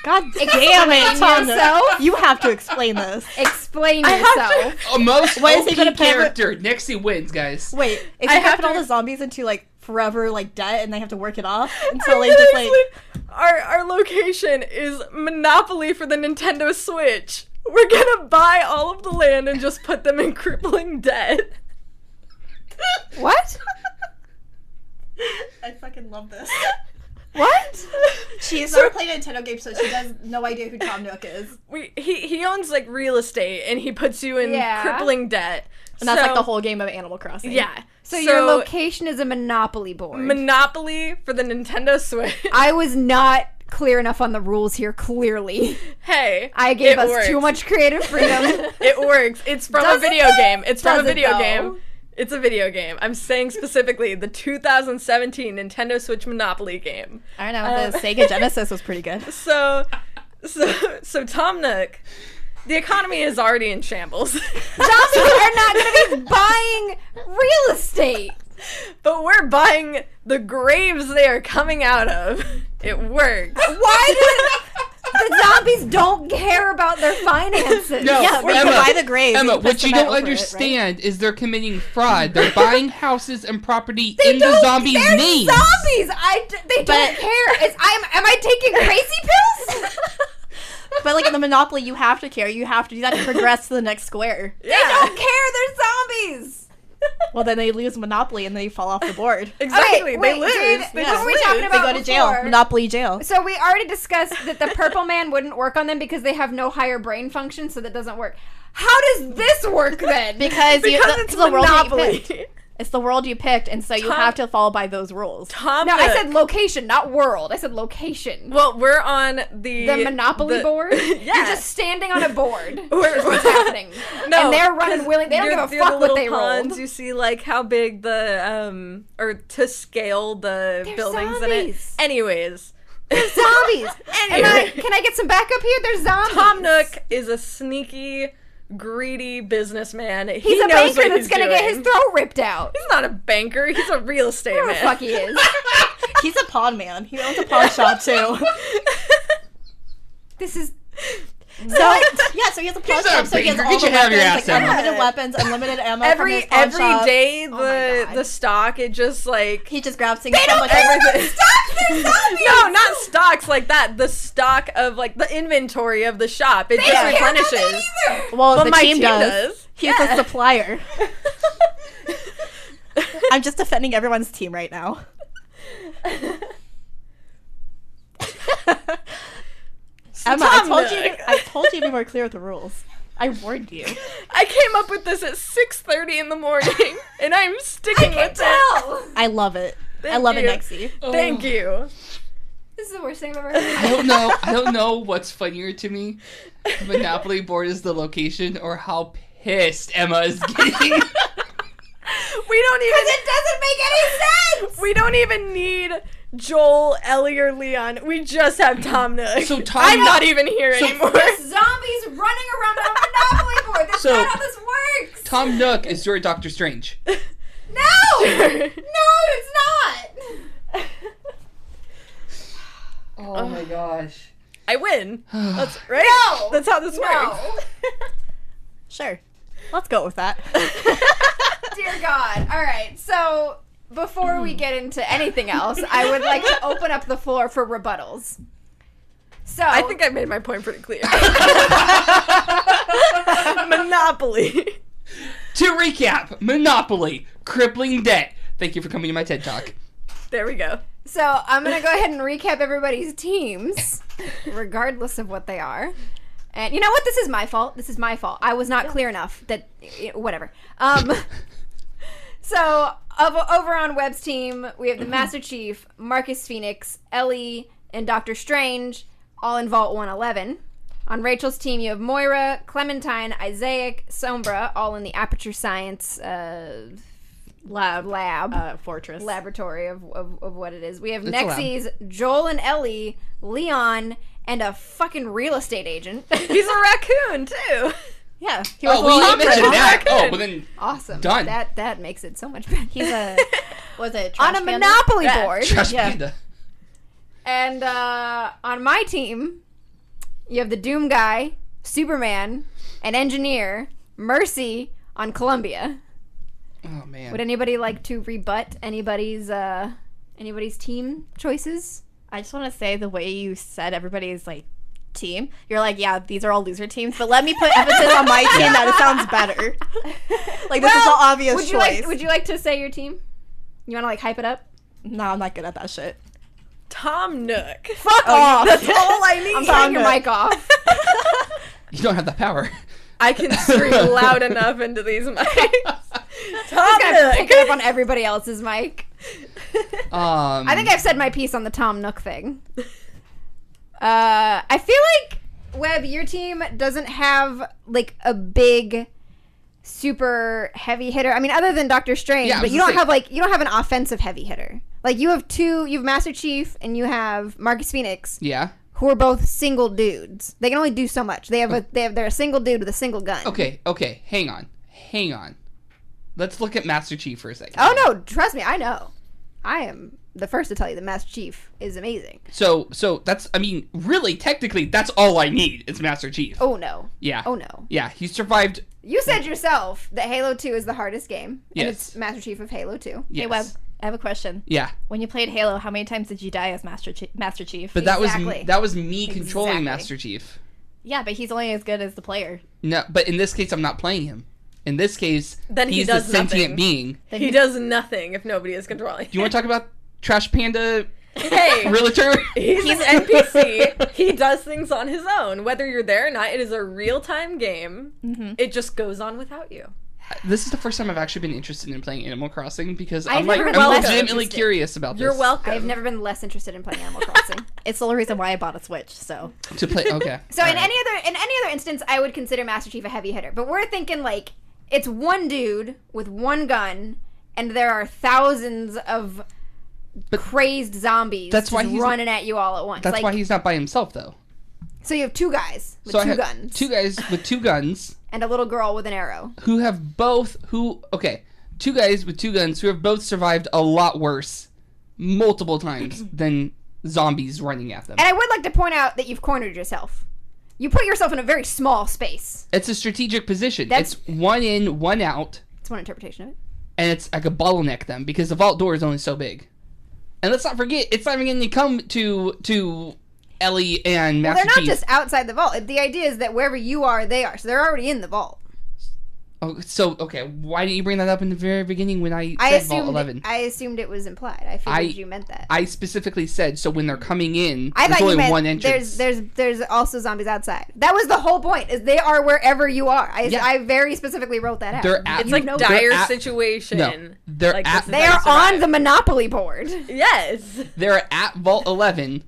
God damn it, Tom. yourself? You have to explain this. Explain I have yourself. Most What is he OP gonna play with- character. Nexy wins, guys. Wait, is I he have gonna put all to- the zombies into like forever like debt and they have to work it off until they just like our location is Monopoly for the Nintendo Switch. We're gonna buy all of the land and just put them in crippling debt. What? I fucking love this. What? She's never played a Nintendo game, so she has no idea who Tom Nook is. He owns like real estate and he puts you in Yeah. crippling debt. And that's like So- the whole game of Animal Crossing. Yeah. So your location is a Monopoly board. Monopoly for the Nintendo Switch. I was not clear enough on the rules here, clearly. Hey, I gave it us works. too much creative freedom. It works. It's from Does a it video though? game. It's from Does a it video though? game. It's a video game. I'm saying specifically the 2017 Nintendo Switch Monopoly game. I don't know, the Sega Genesis was pretty good. So Tom Nook, the economy is already in shambles. Zombies are not going to be buying real estate. But we're buying the graves they are coming out of. It works. Why do the zombies don't care about their finances? No, Yeah, they Emma, can buy the graves. Emma, and what put you cement don't over it, right? understand is they're committing fraud. They're buying houses and property They in the don't- zombies' they're names. Zombies. They don't But- care. Am I taking crazy pills? But like in the Monopoly, you have to care. You have to do that to progress to the next square. They don't care. They're zombies. Well, then they lose Monopoly and they fall off the board. Exactly. wait, they lose. did- They what just were we lose. talking They about go to jail. before? Monopoly jail. So we already discussed that the purple man wouldn't work on them because they have no higher brain function, so that doesn't work. How does this work then? Because It's the world you Monopoly. picked. It's the world you picked, and so you Tom- have to follow by those rules. Tom No, I Nook. said location, not world. I said location. Well, we're on the The Monopoly board? Yeah. You're just standing on a board. We're- That's what's happening. No, and they're running 'cause willing. They don't you're- give a you're fuck the what little they ponds, rolled. You see, like how big the or to scale the They're buildings zombies. in it. Anyways, Zombies. Anyway. Can I get some backup here? They're zombies. Tom Nook is a sneaky, greedy businessman. He's he a knows banker what that's he's gonna doing. get his throat ripped out. He's not a banker. He's a real estate Who the man. fuck he is? He's a pawn man. He owns a pawn shop too. This is. So yeah, so he has a pawn He's not shop. a So he has banker. all Get the your head out of your weapons, ass, like Emma. unlimited weapons, unlimited ammo from his pawn Every shop. day Oh my God. the stock it just like He just grabs things They from don't like care about everything. the stock. They're zombies. no, not stocks like that. The stock of like the inventory of the shop. It They just don't care about replenishes. that either. Well, But the my team team does. does. He's Yeah. the supplier. I'm just defending everyone's team right now. Emma, Tom I Nook. told you to be more clear with the rules. I warned you. I came up with this at 6:30 in the morning, and I'm sticking with it. I love it. I Thank love you. it, Nexy. Thank you. This is the worst thing I've ever heard. I don't know what's funnier to me. The Monopoly board is the location, or how pissed Emma is getting. We don't even. It doesn't make any sense. We don't even need Joel, Ellie, or Leon. We just have Tom Nook. So Tom I'm Nook- not even here anymore. Zombies running around on a Monopoly board. That's So- not how this works. Tom Nook is your Doctor Strange. No, no, it's not. Oh my gosh. I win. That's right. No. That's how this works. No. Sure. Let's go with that. Dear God. All right. So before we get into anything else, I would like to open up the floor for rebuttals. So I think I made my point pretty clear. Monopoly. To recap, Monopoly, crippling debt. Thank you for coming to my TED Talk. There we go. So I'm gonna go ahead and recap everybody's teams, regardless of what they are. And you know what? This is my fault. This is my fault. I was not clear enough. Whatever. So over on Webb's team, we have the Master Chief, Marcus Phoenix, Ellie, and Doctor Strange, all in Vault 111. On Rachel's team, you have Moira, Clementine, Isaac, Sombra, all in the Aperture Science lab. Fortress. Laboratory of what it is. We have It's a lab. Nexy's, Joel and Ellie, Leon, and a fucking real estate agent. He's a raccoon too. Yeah. He Oh, was we mentioned that. raccoon. Oh, well then, Awesome. Done. That makes it so much better. He's a, was it on a Trash Panda? Monopoly Yeah. board. Trash Yeah. Panda. And on my team, you have the Doom guy, Superman, an engineer, Mercy on Columbia. Oh man. Would anybody like to rebut anybody's team choices? I just want to say the way you said everybody's like team, you're like, yeah, these are all loser teams, but let me put emphasis on my team that it sounds better. Like this is an obvious choice. Would you like to say your team? You want to like hype it up? No, I'm not good at that shit. Tom Nook. Fuck off! That's all I need. I'm turning your mic off. You don't have the power. I can scream loud enough into these mics. Tom I'm gonna pick it up Nook. on everybody else's mic. I think I've said my piece on the Tom Nook thing. I feel like, Webb, your team doesn't have like a big, super heavy hitter. I mean, other than Doctor Strange, Yeah, I but was you gonna don't say- have you don't have an offensive heavy hitter. Like you have Master Chief and you have Marcus Phoenix, Yeah. who are both single dudes. They can only do so much. They're a single dude with a single gun. Okay. Hang on. Let's look at Master Chief for a second. Oh no, trust me, I know. I am the first to tell you that Master Chief is amazing. So that's, I mean, really, technically, that's all I need is Master Chief. Oh no. Yeah. Oh no. Yeah, he survived. You said yourself that Halo 2 is the hardest game. Yes. And it's Master Chief of Halo 2. Yes. Hey, Webb, I have a question. Yeah, When you played Halo, how many times did you die as Master Chief? but that Exactly. was me controlling Exactly. Master Chief. Yeah, but he's only as good as the player. No, but in this case, I'm not playing him. In this case, Then he he's does the sentient nothing. being. He does nothing if nobody is controlling. Do you want to talk about Trash Panda Hey, Realtor? he's an NPC. He does things on his own. Whether you're there or not, it is a real-time game. Mm-hmm. It just goes on without you. This is the first time I've actually been interested in playing Animal Crossing because I've I'm like, never I'm been less legitimately interested. curious about this. You're welcome. I've never been less interested in playing Animal Crossing. It's the only reason why I bought a Switch, so. To play, okay. So All in right. any other instance, I would consider Master Chief a heavy hitter. But we're thinking like it's one dude with one gun, and there are thousands of crazed zombies That's why just he's- running at you all at once. That's like, why he's not by himself, though. So you have two guys with So I two have guns two guys with two guns and a little girl with an arrow. who have two guys with two guns who have both survived a lot worse multiple times than zombies running at them. And I would like to point out that you've cornered yourself. You put yourself in a very small space. It's a strategic position. That's- It's one in, one out, That's one interpretation of it. and it's I could bottleneck them because the vault door is only so big. And let's not forget, it's not even going to come to Ellie and Well, Master they're not Chief. just outside the vault. The idea is that wherever you are, they are. So they're already in the vault. Oh, so okay, why didn't you bring that up in the very beginning when I I said Vault 11? assumed it was implied. I figured you meant that. I specifically said so when they're coming in. I there's thought you only meant one entrance. there's also zombies outside. That was the whole point. Is they are wherever you are. Yeah. I very specifically wrote that out. They're at- It's You like know- dire they're at- situation. No, they're Like, at- this is They how you are on survive. the Monopoly board. Yes. They're at Vault 11,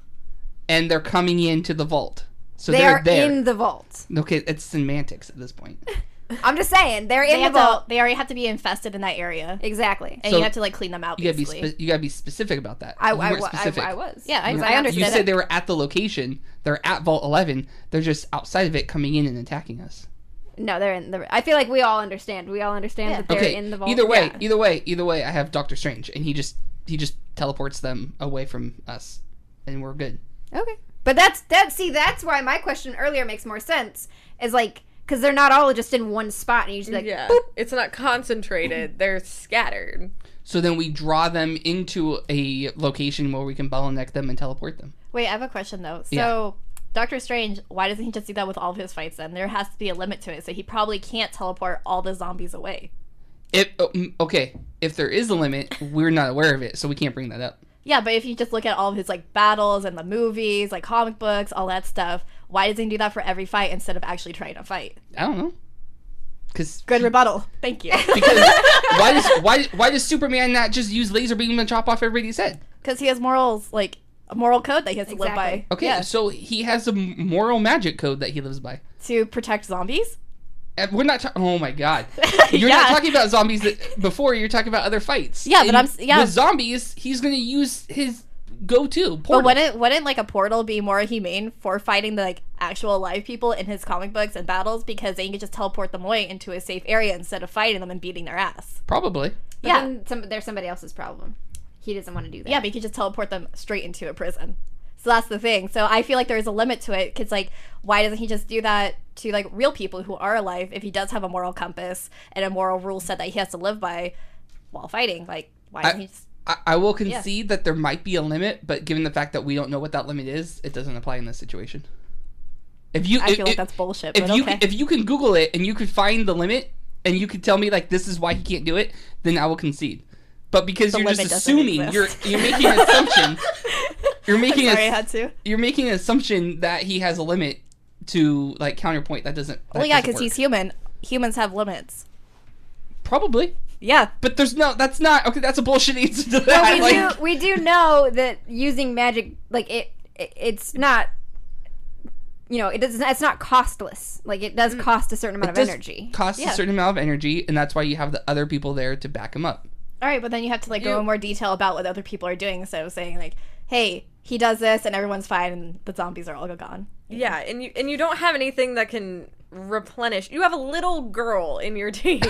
and they're coming into the vault. So They they're are there. in the vault. Okay, it's semantics at this point. I'm just saying, they're in the vault. They already have to be infested in that area. Exactly. And So you have to, like, clean them out, You gotta basically. you gotta be specific about that. I You weren't specific. was. Yeah, I You understand You it. said they were at the location. They're at Vault 11. They're just outside of it, coming in and attacking us. No, they're in the. I feel like we all understand. We all understand that they're Okay. in the vault. Either way, Yeah. either way, I have Doctor Strange, and he just teleports them away from us, and we're good. Okay. But that's why my question earlier makes more sense. Is like, because they're not all just in one spot, and you just like, Yeah, boop. it's not concentrated. They're scattered. So then we draw them into a location where we can bottleneck them and teleport them. Wait, I have a question, though. So, Yeah. Doctor Strange, why doesn't he just do that with all of his fights, then? There has to be a limit to it, so he probably can't teleport all the zombies away. Okay, if there is a limit, we're not aware of it, so we can't bring that up. Yeah, but if you just look at all of his, like, battles and the movies, like, comic books, all that stuff, why doesn't he do that for every fight instead of actually trying to fight? I don't know. Because Good rebuttal. Thank you. why does Superman not just use laser beam and chop off everybody's head? Because he has morals, like, a moral code that he has to live by. Exactly. Okay, Yeah. so he has a moral magic code that he lives by. To protect zombies? And we're not talking. Oh my god, you're Yeah. not talking about zombies before. You're talking about other fights. Yeah, but And with zombies, he's gonna use his go-to portal. But wouldn't like a portal be more humane for fighting the like actual live people in his comic books and battles, because then you could just teleport them away into a safe area instead of fighting them and beating their ass? Probably. But Yeah. then there's somebody else's problem. He doesn't want to do that. Yeah, but you could just teleport them straight into a prison. So that's the thing. So I feel like there's a limit to it, because like, why doesn't he just do that to like real people who are alive if he does have a moral compass and a moral rule set that he has to live by while fighting? Like, why doesn't he just... I will concede that there might be a limit, but given the fact that we don't know what that limit is, it doesn't apply in this situation. I feel like that's bullshit, but okay. If you can Google it and you could find the limit and you could tell me like this is why he can't do it, then I will concede. But because The you're just limit doesn't assuming, exist. you're making an assumption. You're making Sorry, I had to. You're making an assumption that he has a limit to like counterpoint. That doesn't. Well, yeah, because he's human. Humans have limits. Probably. Yeah. But there's no. That's not okay. That's a bullshit answer to that. Well, we do know that using magic, like it's not. You know, it's not costless. Like, it does cost a certain amount of energy. Costs a certain amount of energy, and that's why you have the other people there to back him up. All right, but then you have to like go in more detail about what other people are doing instead of saying like, "Hey, he does this, and everyone's fine, and the zombies are all gone." Yeah, and you don't have anything that can replenish. You have a little girl in your team.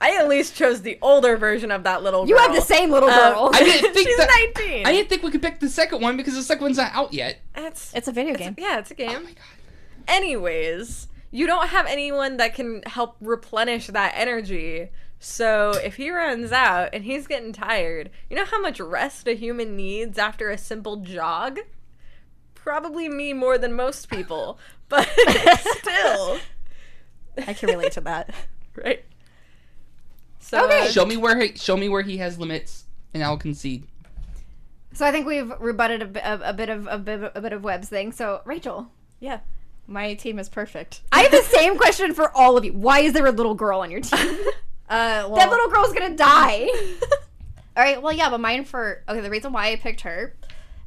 I at least chose the older version of that little girl. You have the same little girl. I didn't think She's that, 19. I didn't think we could pick the second one because the second one's not out yet. It's a video game. Yeah, it's a game. Oh my god. Anyways, you don't have anyone that can help replenish that energy. So if he runs out and he's getting tired, you know how much rest a human needs after a simple jog? Probably me more than most people, but still. I can relate to that. Right. So, Okay. Show me where he has limits, and I'll concede. So I think we've rebutted a bit of Webb's thing. So Rachel, Yeah. My team is perfect. I have the same question for all of you. Why is there a little girl on your team? Well, That little girl's gonna die. all right, well, yeah, but the reason why I picked her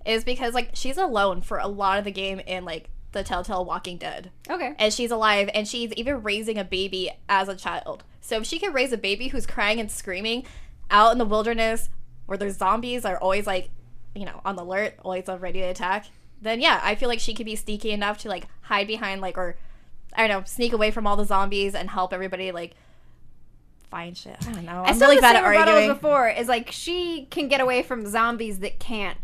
is because, like, she's alone for a lot of the game in, like, the Telltale Walking Dead. Okay. And she's alive, and she's even raising a baby as a child. So if she can raise a baby who's crying and screaming out in the wilderness where there's zombies are always, like, you know, on the alert, always ready to attack, then, yeah, I feel like she could be sneaky enough to, like, hide behind, like, or, I don't know, sneak away from all the zombies and help everybody, like, find shit. I don't know. I'm really bad at arguing. Before is like she can get away from zombies that can't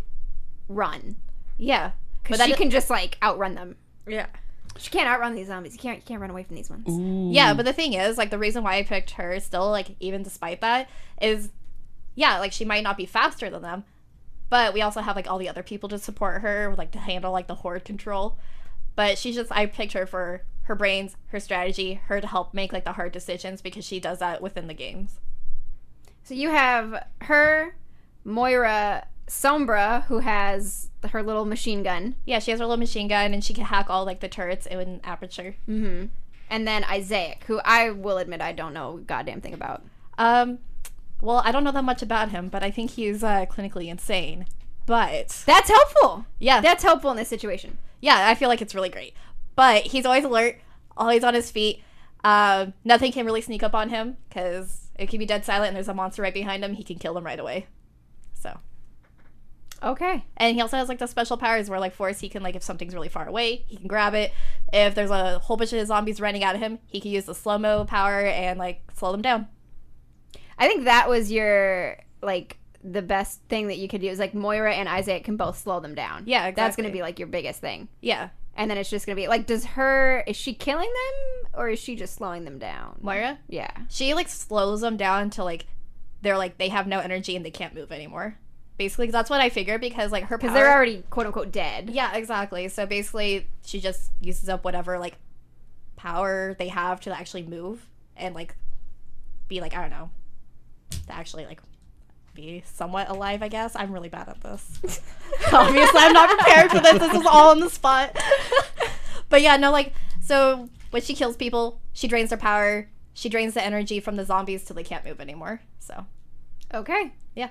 run. Yeah. Because she can just like outrun them. yeah. She can't outrun these zombies. You can't run away from these ones. Ooh. Yeah, but the thing is, like, the reason why I picked her still, like, even despite that, is, yeah, like, she might not be faster than them, but we also have, like, all the other people to support her, like, to handle, like, the horde control. But I picked her for her brains, her strategy, her to help make, like, the hard decisions, because she does that within the games. So you have her, Moira, Sombra, who has her little machine gun. Yeah, she has her little machine gun, and she can hack all, like, the turrets in Aperture. Mm-hmm. And then Isaac, who I will admit I don't know a goddamn thing about. Well, I don't know that much about him, but I think he's clinically insane. But That's helpful. yeah, That's helpful in this situation. yeah, I feel like it's really great. But he's always alert, always on his feet. Nothing can really sneak up on him because it can be dead silent and there's a monster right behind him. He can kill them right away. So. Okay. And he also has, like, the special powers where, like, Force, he can, like, if something's really far away, he can grab it. If there's a whole bunch of zombies running at him, he can use the slow-mo power and, like, slow them down. I think that was your, like, the best thing that you could do is, like, Moira and Isaac can both slow them down. Yeah, exactly. That's going to be, like, your biggest thing. Yeah. And then it's just going to be, like, is she killing them or is she just slowing them down? Moira? Yeah. She, like, slows them down until, like, they're, like, they have no energy and they can't move anymore. Basically, 'cause that's what I figured because, like, her power... Because they're already, quote-unquote, dead. Yeah, exactly. So basically, she just uses up whatever, like, power they have to actually move and, like, be, like, I don't know, to actually, like, be somewhat alive, I guess. I'm really bad at this. Obviously, I'm not prepared for this. This is all on the spot. But yeah, no, like, so when she kills people, she drains their power. She drains the energy from the zombies till they can't move anymore. So, Okay. yeah.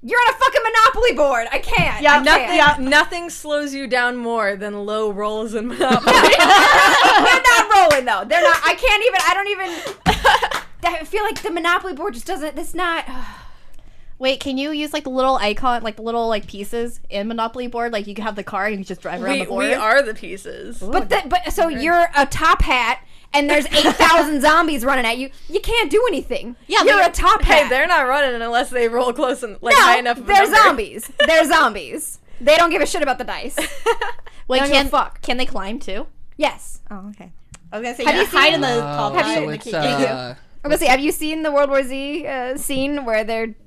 You're on a fucking Monopoly board. I can't. Yeah, I can't. Nothing slows you down more than low rolls in Monopoly. They're not rolling, though. They're not. I don't even... I feel like the Monopoly board just doesn't... It's not... Wait, can you use, like, the little icon, like, the little, like, pieces in Monopoly board? Like, you can have the car and you just drive around the board? We are the pieces. So you're a top hat... And there's 8,000 zombies running at you. You can't do anything. Yeah, you're a top hat. Hey, they're not running unless they roll close and like no, high enough. Of a they're number. zombies. They're zombies. They don't give a shit about the dice. Wait, Don't give a fuck. Can they climb too? Yes. Oh, okay. I was gonna say Have you hide seen- in the tall guy. So it's I'm gonna say, have you seen the World War Z scene where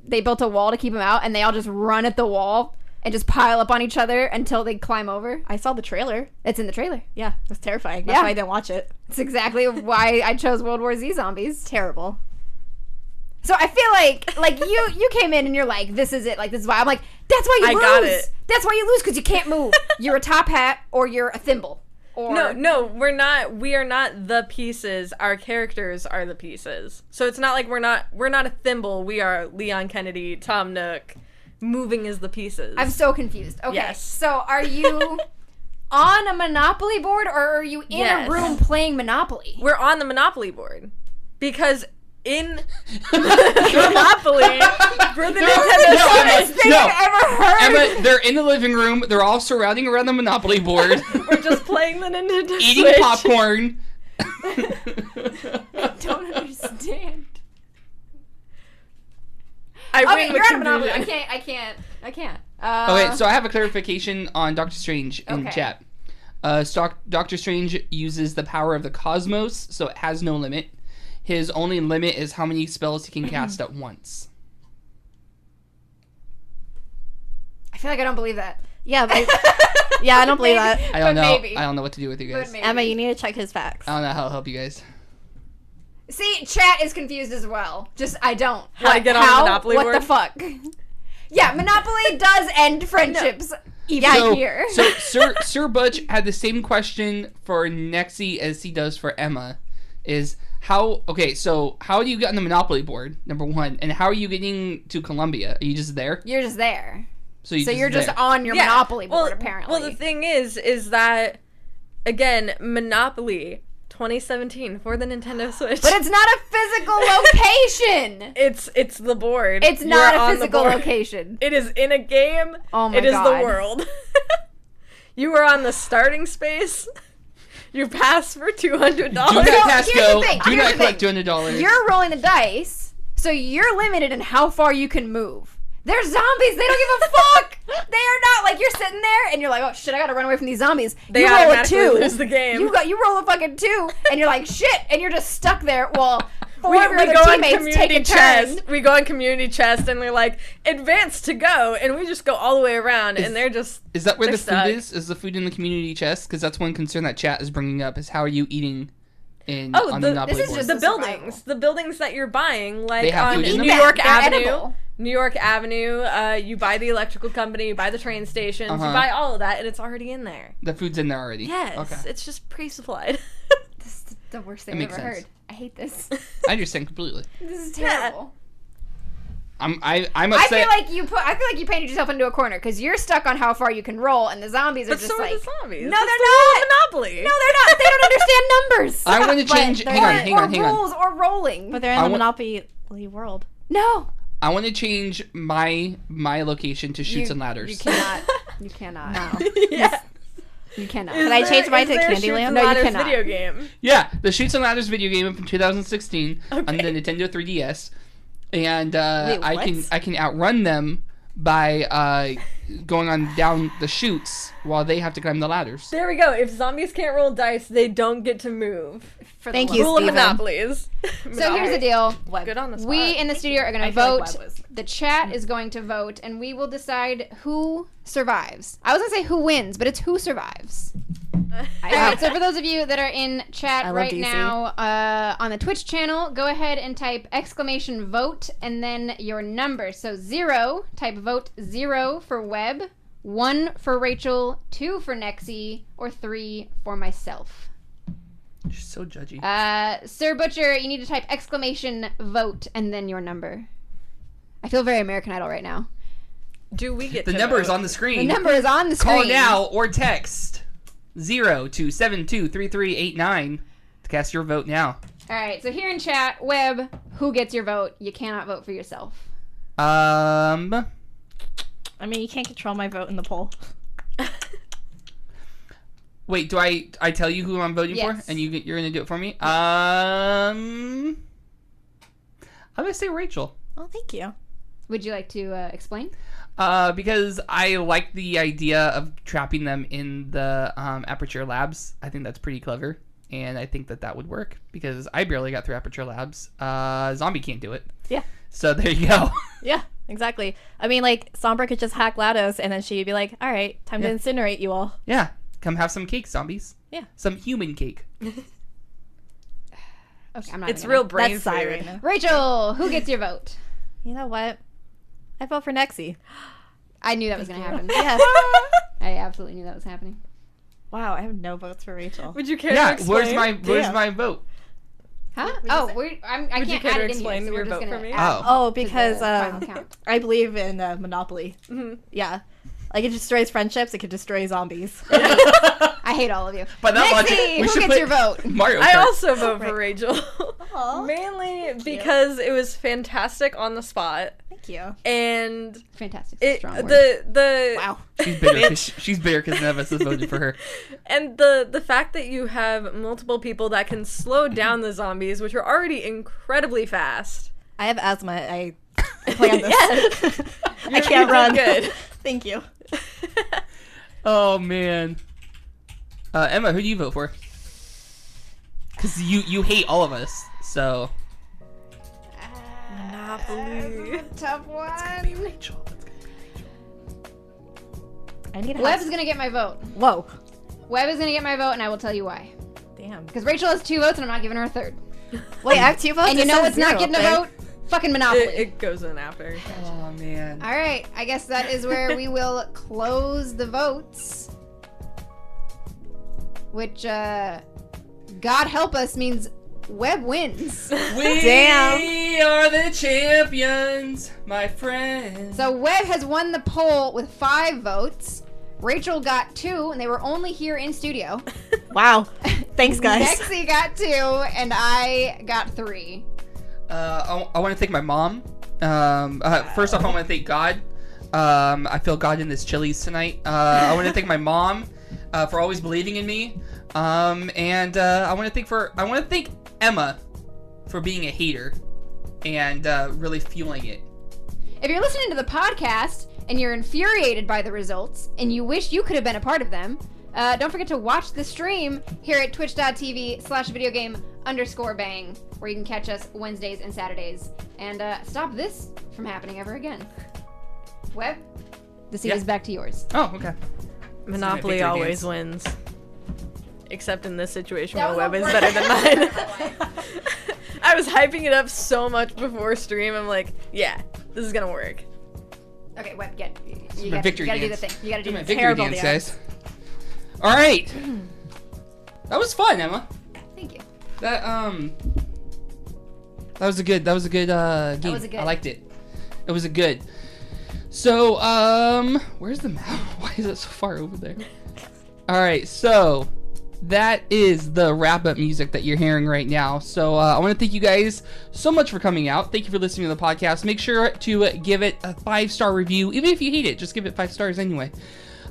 they built a wall to keep them out, and they all just run at the wall and just pile up on each other until they climb over? I saw the trailer. It's in the trailer. Yeah, it was terrifying. That's Yeah. why I didn't watch it. It's exactly why I chose World War Z zombies. Terrible. So I feel like you came in and you're like, this is it. Like, this is why. I'm like, that's why you lose. got it. That's why you lose, because you can't move. You're a top hat or you're a thimble. Or No, we're not. We are not the pieces. Our characters are the pieces. So it's not like we're not a thimble. We are Leon Kennedy, Tom Nook. Moving is the pieces. I'm so confused. Okay. Yes. So are you on a Monopoly board or are you in Yes. a room playing Monopoly? We're on the Monopoly board because in Monopoly for the Nintendo Switch, Thing I've ever heard. Emma, they're in the living room. They're all surrounding around the Monopoly board, we're just playing the Nintendo eating Switch. popcorn. I don't understand. I Okay, win you're with on a Monopoly. confusion. I can't. Okay, so I have a clarification on Doctor Strange in Okay. chat. Doctor Strange uses the power of the cosmos, so it has no limit. His only limit is how many spells he can cast at once. I feel like I don't believe that. Yeah, but yeah, I don't believe that. I don't But know. maybe. I don't know what to do with you guys. But maybe. Emma, you need to check his facts. I don't know how to help you guys. See, chat is confused as well. Just, I don't. How to get on the Monopoly what board? the fuck? Yeah, Monopoly does end friendships. Even so, here. so Sir Butch had the same question for Nexy as he does for Emma. Is how do you get on the Monopoly board, number one, and how are you getting to Columbia? Are you just there? You're just there. So you're just there. on your Yeah. Monopoly board, Well, apparently. Well, the thing is that again, Monopoly 2017 for the Nintendo Switch. But it's not a physical location. It's the board. It's You're not on a the physical board. location. It is in a game. Oh my It is God. the world. You are on the starting space. You pass for $200. Do not pass here's go. the thing, Do here's not the collect thing. $200. You're rolling the dice, so you're limited in how far you can move. They're zombies. They don't give a fuck. They are not like you're sitting there and you're like, oh shit, I gotta run away from these zombies. They you roll a automatically 2. lose the game. You roll a fucking 2, and you're like shit, and you're just stuck there. Well, four we of your go other on teammates take community a turn. chest. We go on community chest and we're like, advance to go, and we just go all the way around, and they're just. Is that where they're the stuck. food is? Is the food in the community chest? Because that's one concern that chat is bringing up: is how are you eating on the Monopoly this is board? just The a buildings, the buildings that you're buying, like They have on food in them? New York They're Avenue. edible. New York Avenue, you buy the electrical company, you buy the train stations, Uh-huh. you buy all of that, and it's already in there. The food's in there already. Yes, Okay. it's just pre-supplied. This is the worst It thing I've makes ever sense. heard. I hate this. I understand completely. This is terrible. I'm I upset. feel like you painted yourself into a corner because you're stuck on how far you can roll, and the zombies are But just so like. are the zombies. No, It's they're the not. Monopoly. No, they're not. They don't understand numbers. I want to change. they're Hang on. or rules or rolling. But they're in I the wa- Monopoly world. No, I want to change my location to Chutes and Ladders. you cannot. You cannot. No, Yeah. you cannot. Can I change mine to Is there a Candyland? Chutes and No, you Ladders cannot. video game. Yeah, the Chutes and Ladders video game from 2016 on the Okay. Nintendo 3DS, and Wait, I can outrun them by going on down the chutes while they have to climb the ladders. There we go. If zombies can't roll dice, they don't get to move. For the Thank love you, of Rule of Steven. monopolies. So here's the deal. Web. Good on the spot. We in the studio are going I to feel like vote. Web was- The chat is going to vote, and we will decide who survives. I was going to say who wins, but it's who survives. All right, so for those of you that are in chat I love right DC. now on the Twitch channel, go ahead and type !vote and then your number. So 0, type vote 0 for Webb, 1 for Rachel, 2 for Nexy, or 3 for myself. She's so judgy. Sir Butcher, you need to type !vote and then your number. I feel very American Idol right now. Do we get The to number vote? is on the The screen. number is on the screen. Call now or text 02723389 to cast your vote now. All right, so here in chat, Webb, who gets your vote? You cannot vote for yourself. I mean, you can't control my vote in the poll. Wait, do I tell you who I'm voting Yes. for, and you're gonna do it for me? I'm gonna say Rachel. Oh, thank you. Would you like to explain? Because I like the idea of trapping them in the Aperture Labs. I think that's pretty clever, and I think that would work because I barely got through Aperture Labs. Zombie can't do it. Yeah. So there you go. Yeah, exactly. I mean, like, Sombra could just hack Lados, and then she'd be like, all right, time to incinerate you all. Yeah, come have some cake, zombies. Yeah. Some human cake. Okay, I'm not. It's even real gonna- brain That's food. Siren. Rachel, who gets your vote? You know what? I vote for Nexy. I knew that was going to happen. Yes. I absolutely knew that was happening. Wow, I have no votes for Rachel. Would you care to Yeah, explain? where's Yeah. my vote? Huh? Would you Oh, say- I Would you can't care add to it in explain here, so your we're just vote gonna for me? add Oh, to the because final count. I believe in Monopoly. Mhm. Yeah. Like, it destroys friendships, it could destroy zombies. I hate all of you. By that logic, Nexy, we who should gets put your vote? Mario I Kart. also vote for Right. Rachel. Aw. Mainly because it was fantastic on the spot. Thank you. And Fantastic. It's a it strong word. the Wow. She's bitter because none of us has voted for her. and the fact that you have multiple people that can slow down the zombies, which are already incredibly fast. I have asthma. I planned this. Yes. I can't run. Good. Thank you. Oh man. Emma, who do you vote for? Because you hate all of us, so. Monopoly. Tough one. Rachel. I need Webb's going to get my vote. Whoa. Webb is going to get my vote, and I will tell you why. Damn. Because Rachel has 2 votes, and I'm not giving her a third. Wait, I have 2 votes? And you It know says what's not 0 getting a there. vote? Fucking Monopoly. It goes in after. Oh man. All right, I guess that is where we will close the votes. Which, God help us, means Webb wins. We Damn. are the champions, my friend. So Webb has won the poll with 5 votes. Rachel got 2, and they were only here in studio. Wow. Thanks, guys. Nexy got 2, and I got 3. I want to thank my mom. First off, I want to thank God. I feel God in this Chili's tonight. I want to thank my mom for always believing in me. And I want to thank Emma for being a hater and really fueling it. If you're listening to the podcast and you're infuriated by the results and you wish you could have been a part of them, don't forget to watch the stream here at twitch.tv/videogame_bang, where you can catch us Wednesdays and Saturdays. And stop this from happening ever again. Webb, the seat Yeah. is back to yours. Oh, okay. Monopoly victory always dance. wins. Except in this situation That where was Webb a is better than mine. I was hyping it up so much before stream. I'm like, yeah, this is gonna work. Okay, Webb, you my gotta victory do the dance. thing. You gotta do My the victory Terrible dance, dance. guys. All right. That was fun, Emma. Thank you. That was a good game. was a good- I liked it. It was a good. So, where's the map? Why is it so far over there? All right, so that is the wrap-up music that you're hearing right now. So I want to thank you guys so much for coming out. Thank you for listening to the podcast. Make sure to give it a 5-star review. Even if you hate it, just give it 5 stars anyway.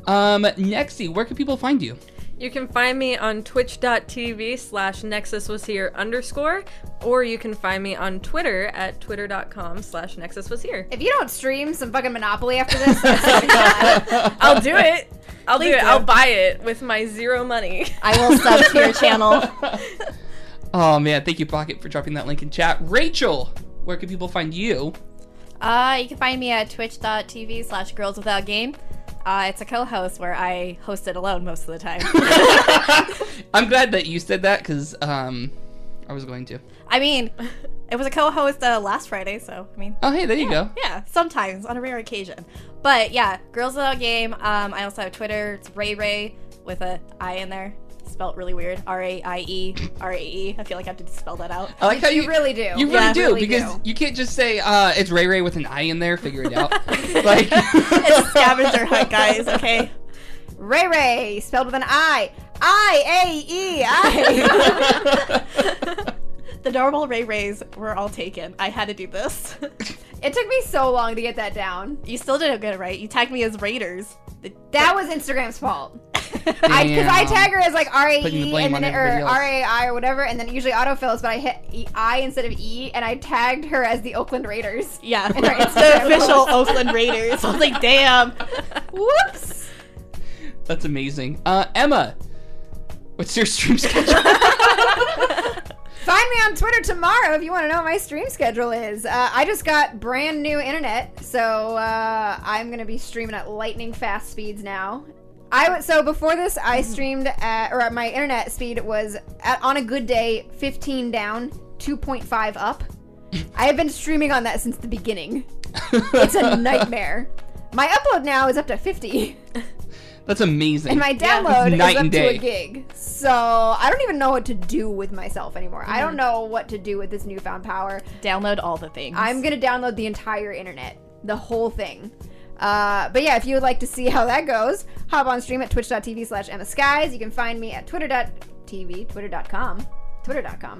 Nexy, where can people find you? You can find me on twitch.tv/nexuswashere_, or you can find me on Twitter at twitter.com/nexuswashere. If you don't stream some fucking Monopoly after this, I'll do it. I'll do Please it. do. I'll buy it with my 0 money. I will sub to your channel. Oh man, thank you, Pocket, for dropping that link in chat. Rachel, where can people find you? You can find me at twitch.tv/girlswithoutgame. It's a co-host where I host it alone most of the time. I'm glad that you said that because I was going to. I mean, it was a co-host last Friday, so I mean. Oh, hey, there you go. Yeah, sometimes on a rare occasion. But yeah, Girls Without Game. I also have Twitter. It's Raierae with a I in there. Spelled really weird. RAIE. I feel like I have to spell that out. I like how you really do. You really Yeah, do really because do. you can't just say it's Raierae with an I in there. Figure it out. Like It's a scavenger hunt, guys. Okay. Raierae, spelled with an I. I-A-E-I. The normal Rays were all taken. I had to do this. It took me so long to get that down. You still didn't get it right. You tagged me as Raiders. That was Instagram's fault. Because I Damn. tag her as like Putting the R-A-E blame and then on or everybody else. R-A-I or whatever, and then it usually autofills, but I hit I instead of E, and I tagged her as the Oakland Raiders. Yeah, And her it's the Instagram official post. Oakland Raiders. I was like, damn. Whoops. that's amazing. Emma, what's your stream schedule? Find me on Twitter tomorrow if you want to know what my stream schedule is. I just got brand new internet, so I'm gonna be streaming at lightning fast speeds now. So before this, I streamed or my internet speed was on a good day 15 down, 2.5 up. I have been streaming on that since the beginning. It's a nightmare. My upload now is up to 50. That's amazing. And my download It's night is up and to day. a gig. So I don't even know what to do with myself anymore. I don't know what to do with this newfound power. Download all the things. I'm going to download the entire internet. The whole thing. But yeah, if you would like to see how that goes, hop on stream at twitch.tv/emmaskies. You can find me at twitter.com.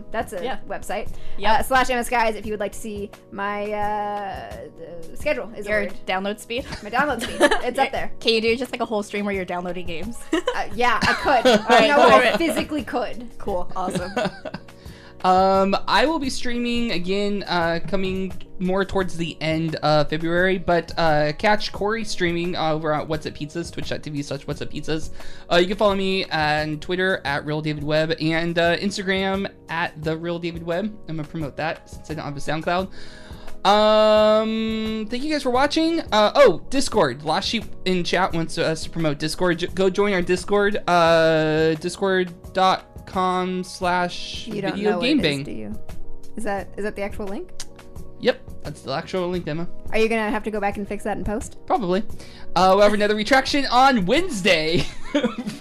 That's a website. Yep. /emmaskies if you would like to see my schedule. Is your a word. download speed. My download speed. It's up there. Can you do just like a whole stream where you're downloading games? Yeah, I could. right, You know what? I cool. physically could. Cool. Awesome. I will be streaming again, coming more towards the end of February, but catch Corey streaming over at What's Up Pizzas, twitch.tv/What's Up Pizzas. You can follow me on Twitter at RealDavidWebb and Instagram at TheRealDavidWebb. I'm gonna promote that since I don't have a SoundCloud. Thank you guys for watching. Discord. Last Sheep in chat wants us to promote Discord. Go join our Discord. You don't know what it is, do you? Is that the actual link? Yep, that's the actual link demo. Are you gonna have to go back and fix that in post? Probably. We'll have another retraction on Wednesday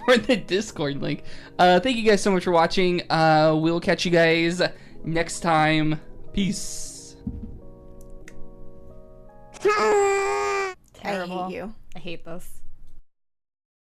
for the Discord link. Thank you guys so much for watching. We'll catch you guys next time. Peace. Terrible. I hate you. I hate this.